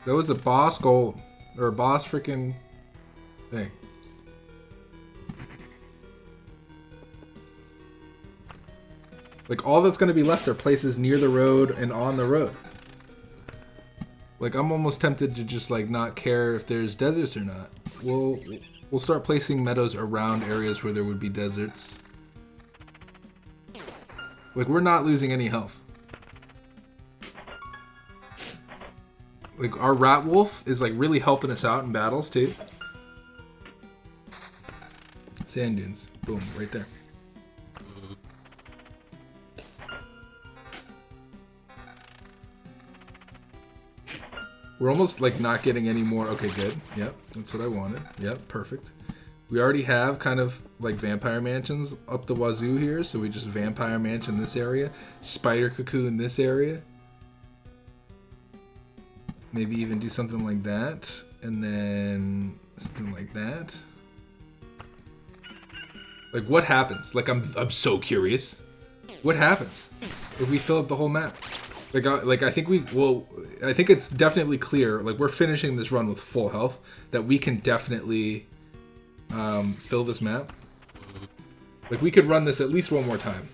That was a boss goal. Or a boss freaking thing. Like, all that's going to be left are places near the road and on the road. Like, I'm almost tempted to just, like, not care if there's deserts or not. We'll start placing meadows around areas where there would be deserts. Like, we're not losing any health. Like, our rat wolf is, like, really helping us out in battles, too. Sand dunes. Boom, right there. We're almost, like, not getting any more. Okay, good. Yep, that's what I wanted. Yep, perfect. We already have kind of, like, vampire mansions up the wazoo here, so we just vampire mansion this area. Spider cocoon this area. Maybe even do something like that. And then something like that. Like, what happens? Like, I'm so curious. What happens if we fill up the whole map? Like I think I think it's definitely clear, like, we're finishing this run with full health, that we can definitely fill this map. Like, we could run this at least one more time.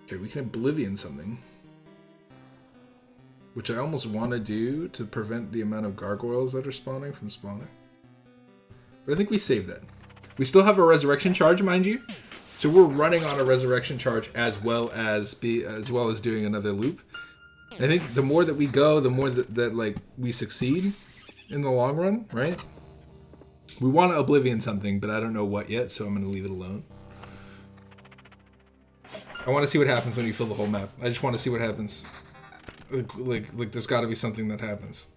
Okay, we can Oblivion something. Which I almost want to do to prevent the amount of gargoyles that are spawning from spawning. But I think we saved that. We still have a resurrection charge, mind you. So we're running on a resurrection charge as well as doing another loop. And I think the more that we go, the more that like we succeed in the long run, right? We want to Oblivion something, but I don't know what yet, so I'm going to leave it alone. I want to see what happens when you fill the whole map. I just want to see what happens. Like there's got to be something that happens.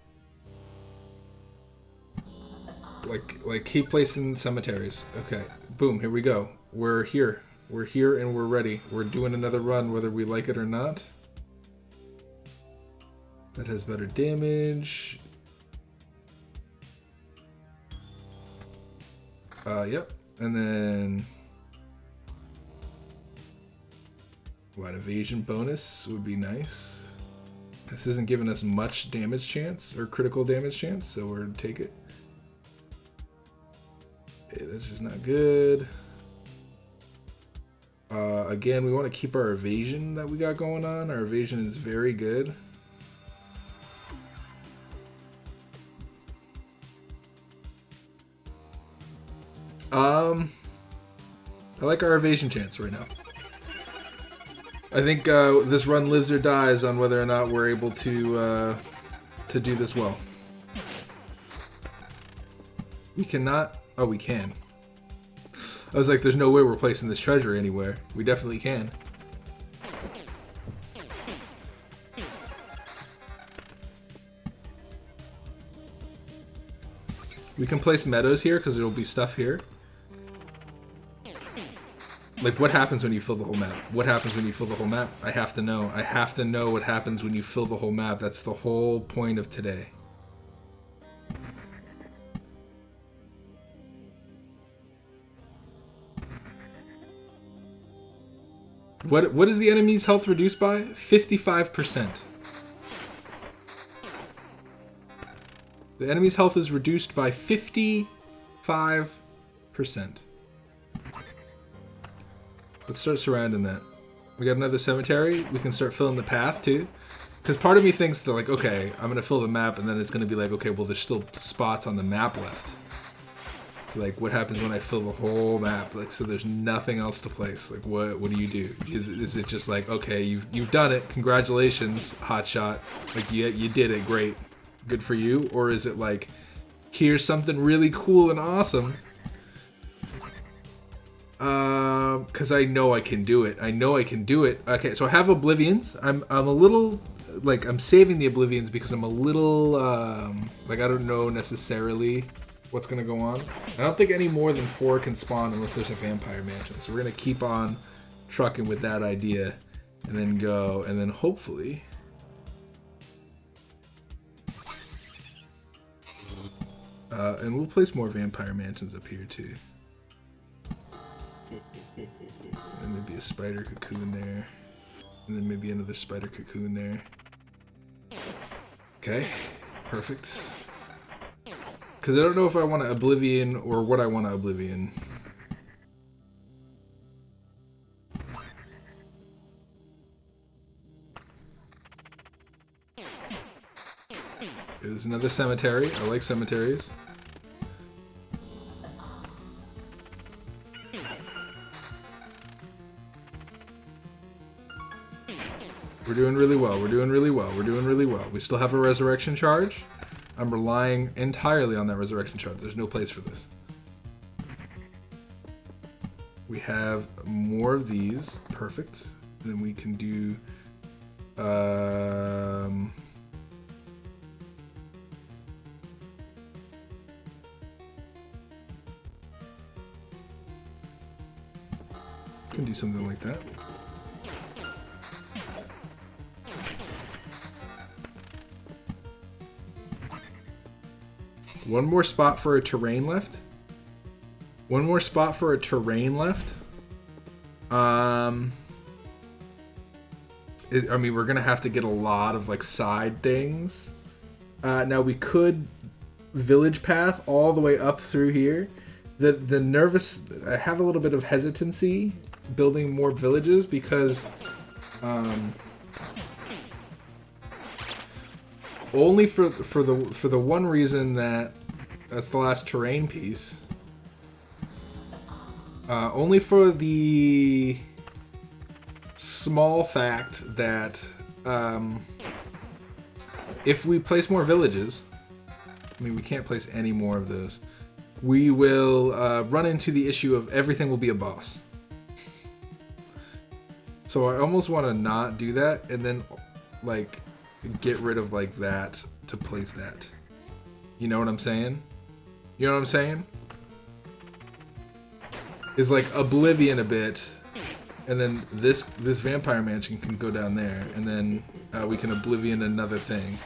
Like keep placing cemeteries. Okay, boom, here we go. We're here. We're here and we're ready. We're doing another run whether we like it or not. That has better damage. Yep. And then what, evasion bonus would be nice. This isn't giving us much damage chance or critical damage chance, so we're gonna take it. Okay, that's just not good. Again, we want to keep our evasion that we got going on. Our evasion is very good. I like our evasion chance right now. I think this run lives or dies on whether or not we're able to do this well. We cannot. Oh, we can. I was like, there's no way we're placing this treasure anywhere. We definitely can. We can place meadows here because there will be stuff here. Like, what happens when you fill the whole map? What happens when you fill the whole map? I have to know. I have to know what happens when you fill the whole map. That's the whole point of today. What is the enemy's health reduced by? 55%. The enemy's health is reduced by 55%. Let's start surrounding that. We got another cemetery. We can start filling the path too. Because part of me thinks that, like, okay, I'm going to fill the map, and then it's going to be like, okay, well, there's still spots on the map left. It's like, what happens when I fill the whole map? Like, so there's nothing else to place. Like, what do you do? Is it just like, okay, you've done it, congratulations, hotshot. Like, you did it, great, good for you? Or is it like, here's something really cool and awesome, because I know I can do it. I know I can do it. Okay, so I have Oblivions. I'm a little, like, I'm saving the Oblivions because I'm a little, like, I don't know necessarily what's going to go on. I don't think any more than 4 can spawn unless there's a vampire mansion. So we're going to keep on trucking with that idea and then go, and then hopefully and we'll place more vampire mansions up here too. And maybe a spider cocoon there. And then maybe another spider cocoon there. Okay, perfect. Because I don't know if I want to Oblivion or what I want to Oblivion. There's another cemetery. I like cemeteries. We're doing really well. We're doing really well. We're doing really well. We still have a resurrection charge. I'm relying entirely on that resurrection charge. There's no place for this. We have more of these. Perfect. Then we can do... can do something like that. One more spot for a terrain left. One more spot for a terrain left. I mean, we're gonna have to get a lot of like side things. Now we could village path all the way up through here. The nervous, I have a little bit of hesitancy building more villages because only for the one reason that that's the last terrain piece. Only for the small fact that if we place more villages, I mean we can't place any more of those, we will run into the issue of everything will be a boss. So I almost want to not do that and then like get rid of like that to place that. You know what I'm saying? You know what I'm saying? Is like Oblivion a bit, and then this vampire mansion can go down there, and then we can Oblivion another thing,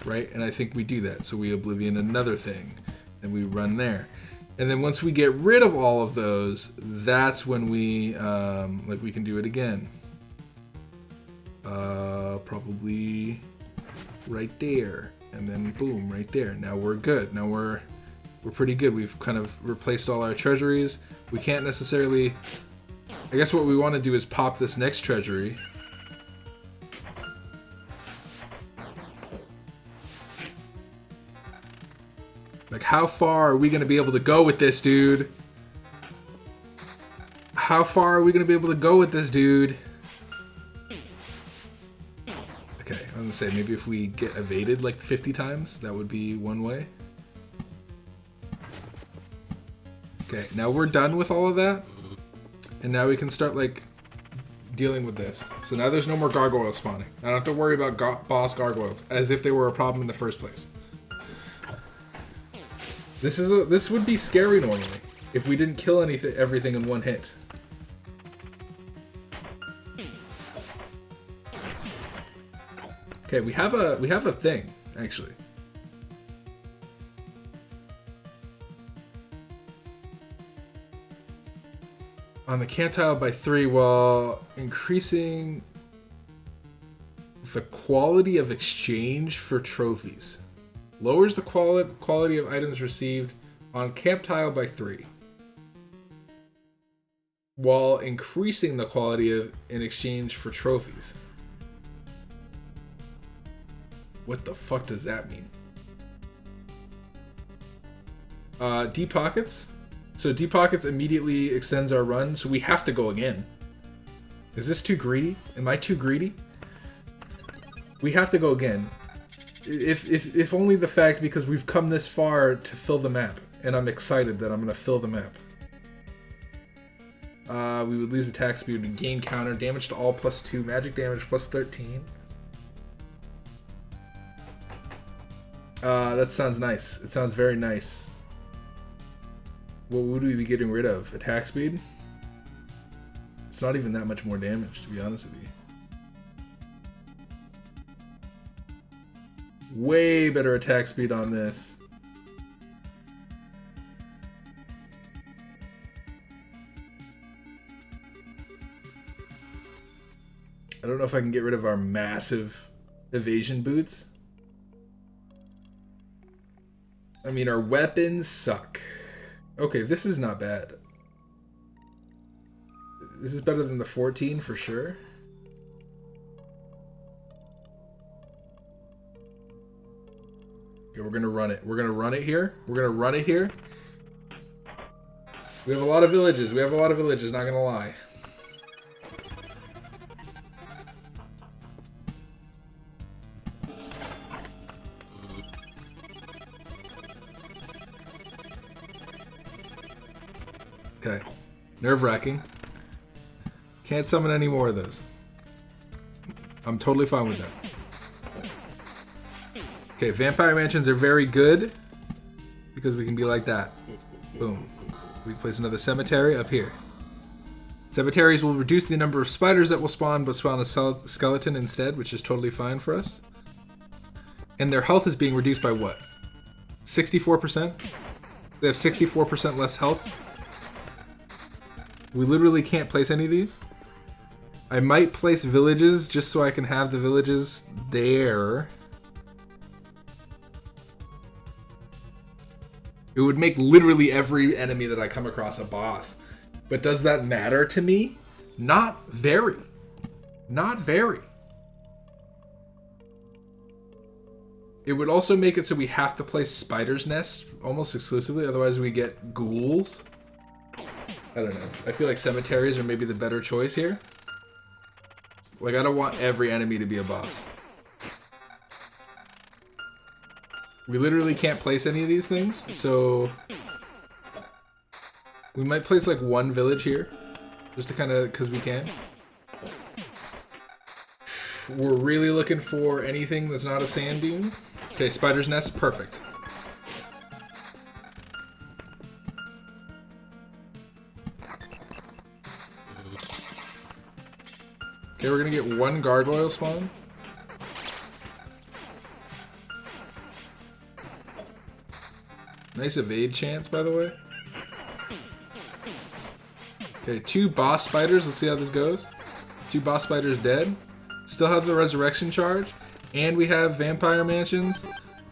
right? And I think we do that. So we Oblivion another thing, and we run there, and then once we get rid of all of those, that's when we like we can do it again. Probably right there, and then boom, right there. Now we're good. Now we're pretty good. We've kind of replaced all our treasuries. We can't necessarily... I guess what we want to do is pop this next treasury. Like, how far are we going to be able to go with this, dude? How far are we going to be able to go with this, dude? Okay, I was going to say, maybe if we get evaded like 50 times, that would be one way. Okay, now we're done with all of that, and now we can start like dealing with this. So now there's no more gargoyles spawning. I don't have to worry about boss gargoyles as if they were a problem in the first place. This would be scary normally if we didn't kill everything in one hit. Okay, we have a thing actually. On the camp tile by 3 while increasing the quality of exchange for trophies. Lowers the quality of items received on camp tile by 3 while increasing the quality of in exchange for trophies. What the fuck does that mean? Deep pockets. So Deep Pockets immediately extends our run, so we have to go again. Is this too greedy? Am I too greedy? We have to go again. If only the fact because we've come this far to fill the map, and I'm excited that I'm going to fill the map. We would lose attack speed, we gain counter, damage to all +2, magic damage +13. That sounds nice. It sounds very nice. What would we be getting rid of? Attack speed? It's not even that much more damage, to be honest with you. Way better attack speed on this. I don't know if I can get rid of our massive evasion boots. I mean, our weapons suck. Okay, this is not bad. This is better than the 14 for sure. Okay, we're gonna run it. We're gonna run it here. We're gonna run it here. We have a lot of villages. We have a lot of villages, not gonna lie. Okay. Nerve-wracking. Can't summon any more of those. I'm totally fine with that. Okay, vampire mansions are very good because we can be like that. Boom. We place another cemetery up here. Cemeteries will reduce the number of spiders that will spawn, but spawn a skeleton instead, which is totally fine for us. And their health is being reduced by what? 64%? They have 64% less health. We literally can't place any of these. I might place villages just so I can have the villages there. It would make literally every enemy that I come across a boss. But does that matter to me? Not very. Not very. It would also make it so we have to place spiders' nests almost exclusively, otherwise we get ghouls. I don't know. I feel like cemeteries are maybe the better choice here. Like, I don't want every enemy to be a boss. We literally can't place any of these things, so we might place like one village here, just to kind of, because we can. We're really looking for anything that's not a sand dune. Okay, spider's nest, perfect. Okay, we're gonna get one gargoyle spawn. Nice evade chance, by the way. Okay, 2 boss spiders. Let's see how this goes. 2 boss spiders dead. Still have the resurrection charge. And we have vampire mansions.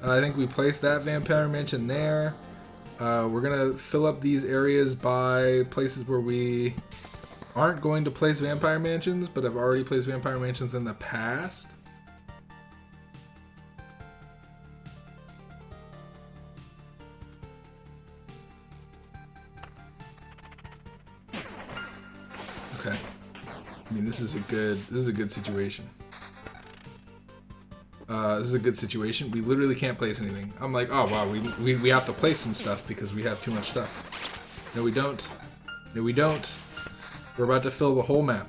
I think we placed that vampire mansion there. We're gonna fill up these areas by places where we aren't going to place vampire mansions, but have already placed vampire mansions in the past. Okay. I mean, this is a good situation. This is a good situation. We literally can't place anything. I'm like, oh wow, we have to place some stuff because we have too much stuff. No, we don't. No, we don't. We're about to fill the whole map.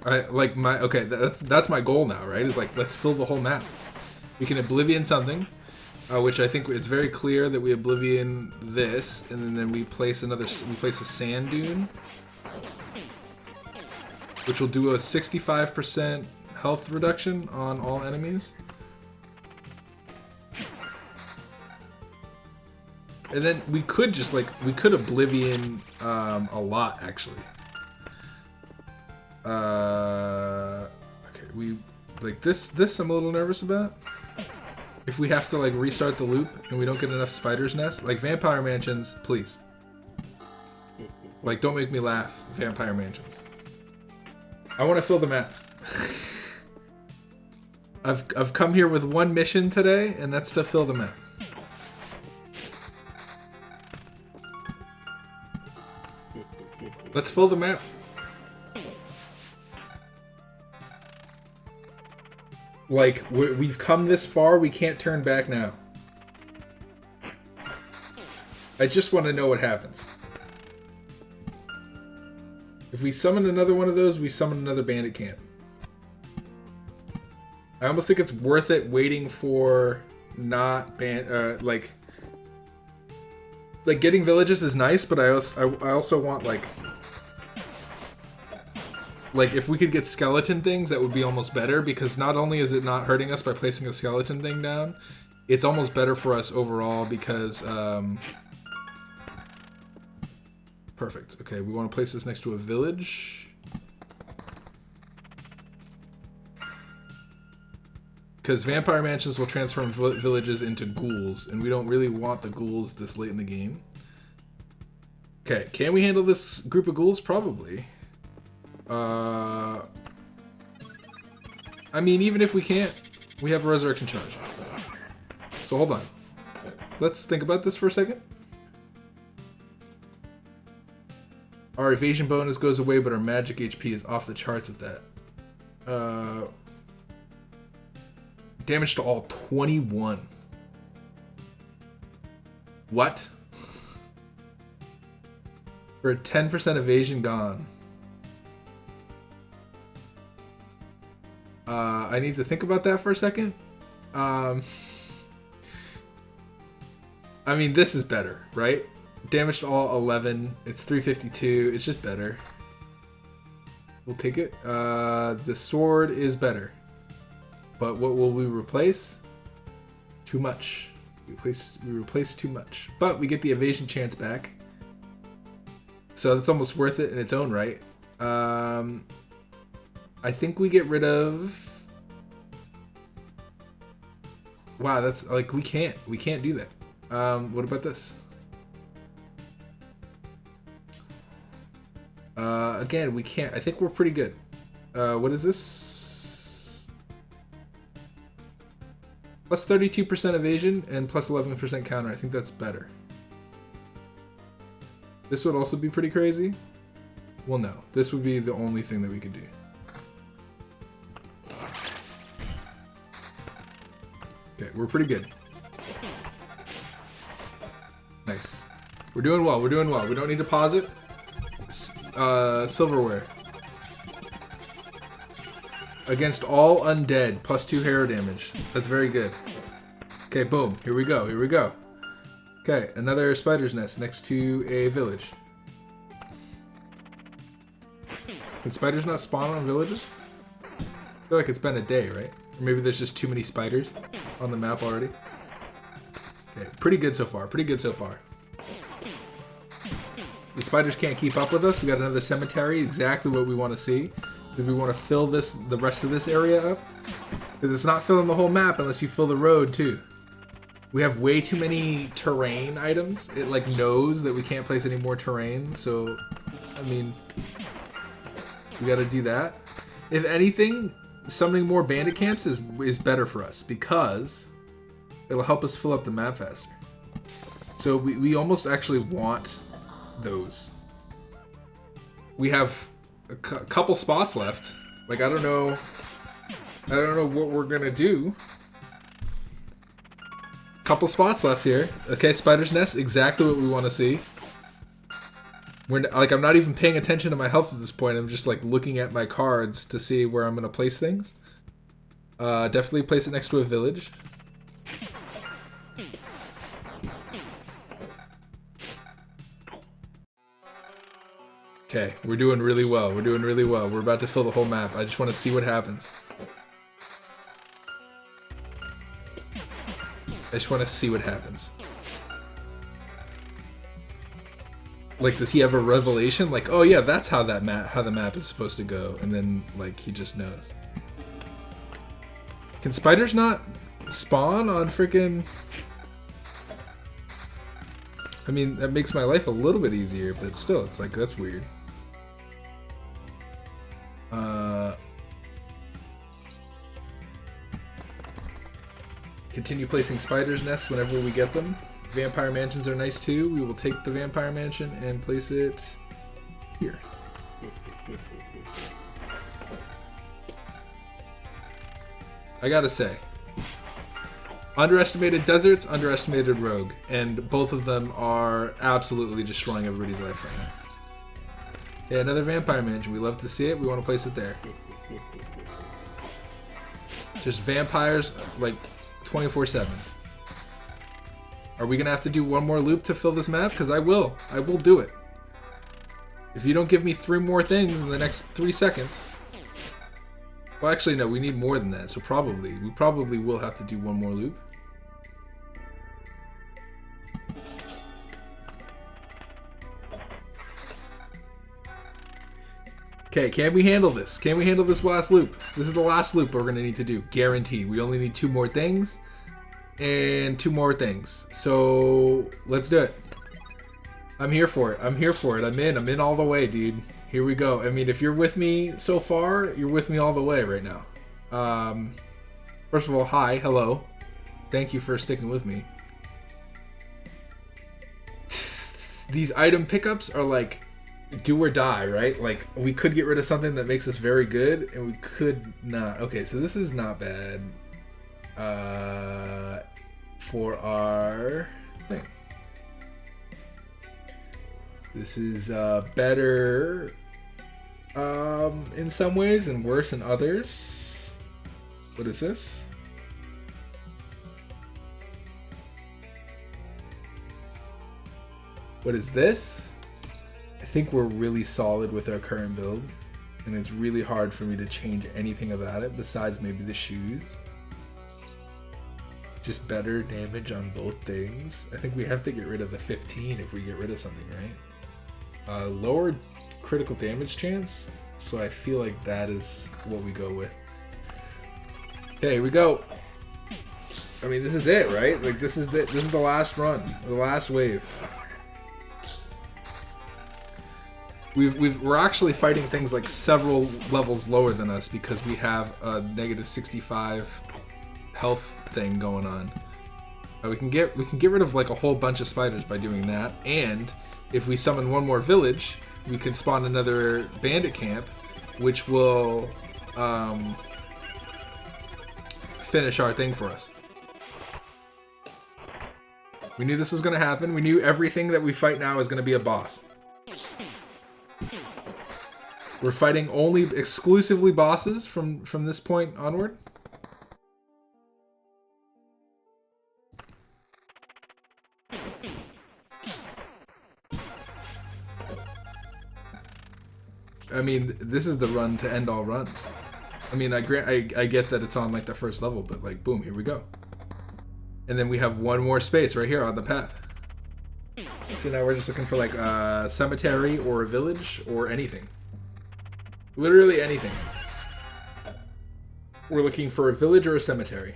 Okay, that's my goal now, right? Is like, let's fill the whole map. We can Oblivion something, which I think it's very clear that we Oblivion this, and then we place a sand dune, which will do a 65% health reduction on all enemies. And then we could just we could Oblivion a lot actually. Okay, we like this I'm a little nervous about. If we have to like restart the loop and we don't get enough spider's nests, like vampire mansions, please. Like, don't make me laugh, vampire mansions. I want to fill the map. I've come here with one mission today, and that's to fill the map. Let's fill the map. Like, we've come this far, we can't turn back now. I just want to know what happens. If we summon another one of those, we summon another bandit camp. I almost think it's worth it waiting for not like getting villages is nice, but I also want like if we could get skeleton things, that would be almost better, because not only is it not hurting us by placing a skeleton thing down, it's almost better for us overall because perfect. Okay, we want to place this next to a village. Because vampire mansions will transform villages into ghouls, and we don't really want the ghouls this late in the game. Okay, can we handle this group of ghouls? Probably. I mean, even if we can't, we have a resurrection charge. So hold on. Let's think about this for a second. Our evasion bonus goes away, but our magic HP is off the charts with that. Damage to all 21. What? For a 10% evasion gone. I need to think about that for a second. I mean, this is better, right? Damage to all 11. It's 352. It's just better. We'll take it. The sword is better. But what will we replace? Too much. We replace too much. But we get the evasion chance back. So that's almost worth it in its own right. I think we get rid of... Wow, that's like we can't do that. What about this? Again, we can't. I think we're pretty good. What is this? Plus 32% evasion and plus 11% counter. I think that's better. This would also be pretty crazy. Well, no. This would be the only thing that we could do. Okay, we're pretty good. Nice. We're doing well. We're doing well. We don't need to pause it. Silverware. Against all undead. Plus 2 hero damage. That's very good. Okay, boom. Here we go. Here we go. Okay, another spider's nest next to a village. Can spiders not spawn on villages? I feel like it's been a day, right? Or maybe there's just too many spiders on the map already. Okay, pretty good so far. Pretty good so far. The spiders can't keep up with us. We got another cemetery. Exactly what we want to see. Do we want to fill the rest of this area up? Because it's not filling the whole map unless you fill the road too. We have way too many terrain items. It like knows that we can't place any more terrain. So, I mean, we got to do that. If anything, summoning more bandit camps is better for us because it'll help us fill up the map faster. So we almost actually want those. We have a couple spots left. Like I don't know what we're gonna do. Couple spots left here. Okay, spider's nest, exactly what we want to see. I'm not even paying attention to my health at this point. I'm just like looking at my cards to see where I'm gonna place things. Definitely place it next to a village. Okay, we're doing really well. We're doing really well. We're about to fill the whole map. I just want to see what happens. I just want to see what happens. Like, does he have a revelation? Like, oh yeah, that's how the map is supposed to go, and then like he just knows. Can spiders not spawn on freaking? I mean, that makes my life a little bit easier, but still, it's like that's weird. Continue placing spiders' nests whenever we get them. Vampire mansions are nice too. We will take the vampire mansion and place it here. I gotta say, underestimated deserts, underestimated rogue, and both of them are absolutely destroying everybody's life right now. Okay, another vampire mansion. We love to see it. We want to place it there. Just vampires, like 24/7. Are we gonna have to do one more loop to fill this map? Because I will do it. If you don't give me 3 more things in the next 3 seconds. Well, actually, no, we need more than that. So we probably will have to do one more loop. Okay, can we handle this? Can we handle this last loop? This is the last loop we're gonna need to do, guaranteed. We only need 2 more things. And 2 more things. So let's do it. I'm here for it. I'm here for it. I'm in all the way, dude. Here we go. I mean, if you're with me so far, you're with me all the way right now. First of all, hi, hello. Thank you for sticking with me. These item pickups are like do or die, right? Like we could get rid of something that makes us very good, and we could not. Okay, so this is not bad for our thing. This is better in some ways and worse in others. What is this? What is this? I think we're really solid with our current build, and it's really hard for me to change anything about it besides maybe the shoes. Just better damage on both things. I think we have to get rid of the 15 if we get rid of something, right? Lower critical damage chance, so I feel like that is what we go with. Okay, here we go. I mean, this is it, right? Like this is the last run, the last wave. We're actually fighting things like several levels lower than us because we have a negative 65 health thing going on. We can get rid of like a whole bunch of spiders by doing that, and if we summon one more village, we can spawn another bandit camp, which will finish our thing for us. We knew this was going to happen. We knew everything that we fight now is going to be a boss. We're fighting only exclusively bosses from this point onward. I mean, this is the run to end all runs. I mean, I get that it's on like the first level, but like, boom, here we go. And then we have one more space right here on the path. So now we're just looking for like a cemetery or a village or anything. Literally anything. We're looking for a village or a cemetery.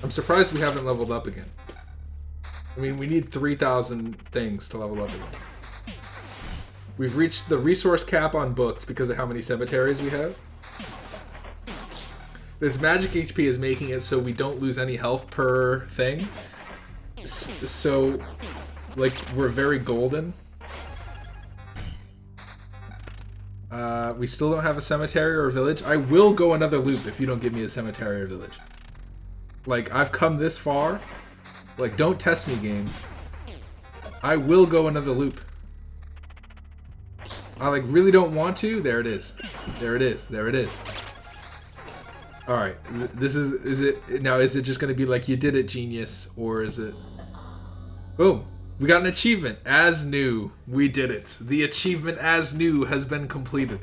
I'm surprised we haven't leveled up again. I mean, we need 3,000 things to level up again. We've reached the resource cap on books because of how many cemeteries we have. This magic HP is making it so we don't lose any health per thing. So, like, we're very golden. We still don't have a cemetery or a village. I will go another loop if you don't give me a cemetery or village. Like, I've come this far. Like, don't test me, game. I will go another loop. I, like, really don't want to. There it is. There it is. There it is. Alright. This is it... Now, is it just going to be like, you did it, genius? Or is it... Boom. We got an achievement. As new. We did it. The achievement as new has been completed.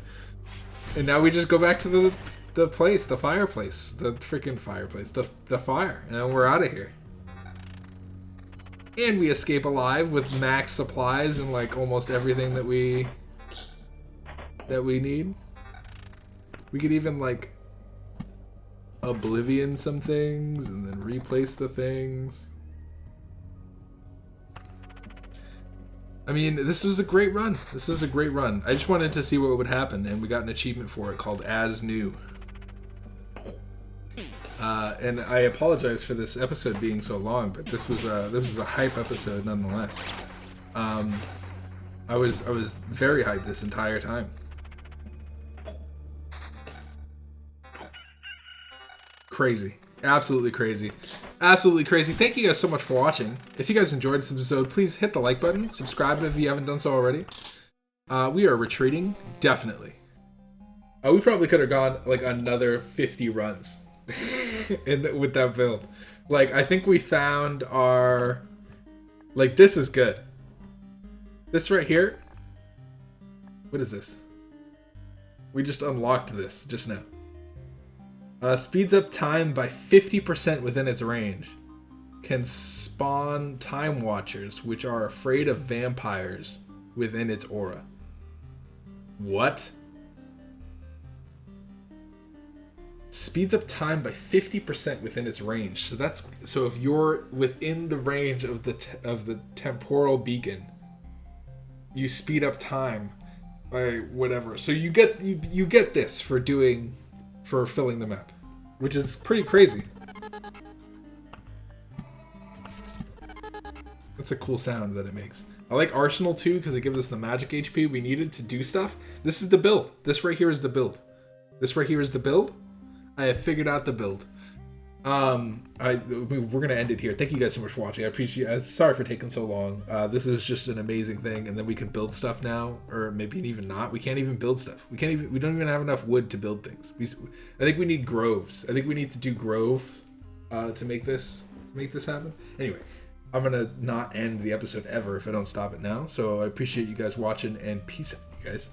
And now we just go back to the place, the fireplace. The freaking fireplace. The fire. And then we're out of here. And we escape alive with max supplies and like almost everything that we need. We could even like oblivion some things and then replace the things. I mean, this was a great run. This was a great run. I just wanted to see what would happen, and we got an achievement for it called As New. And I apologize for this episode being so long, but this was a hype episode nonetheless. I was very hyped this entire time. Crazy. Absolutely crazy. Absolutely crazy. Thank you guys so much for watching. If you guys enjoyed this episode, please hit the like button. Subscribe if you haven't done so already. We are retreating. Definitely. We probably could have gone like another 50 runs with that build. Like, I think we found our... Like, this is good. This right here. What is this? We just unlocked this just now. Speeds up time by 50% within its range. Can spawn time watchers, which are afraid of vampires within its aura. What? Speeds up time by 50% within its range. So if you're within the range of the temporal beacon, you speed up time by whatever. So you get this for filling the map. which is pretty crazy. That's a cool sound that it makes. I like Arsenal too because it gives us the magic HP we needed to do stuff. This is the build. This right here is the build. This right here is the build. I have figured out the build. We're gonna end it here. Thank you guys so much for watching. I appreciate. Sorry for taking so long. This is just an amazing thing, and then we can build stuff now, or maybe even not. We can't even build stuff. We don't even have enough wood to build things. I think we need groves. I think we need to do grove to make this happen. Anyway, I'm gonna not end the episode ever if I don't stop it now. So I appreciate you guys watching, and peace out, you guys.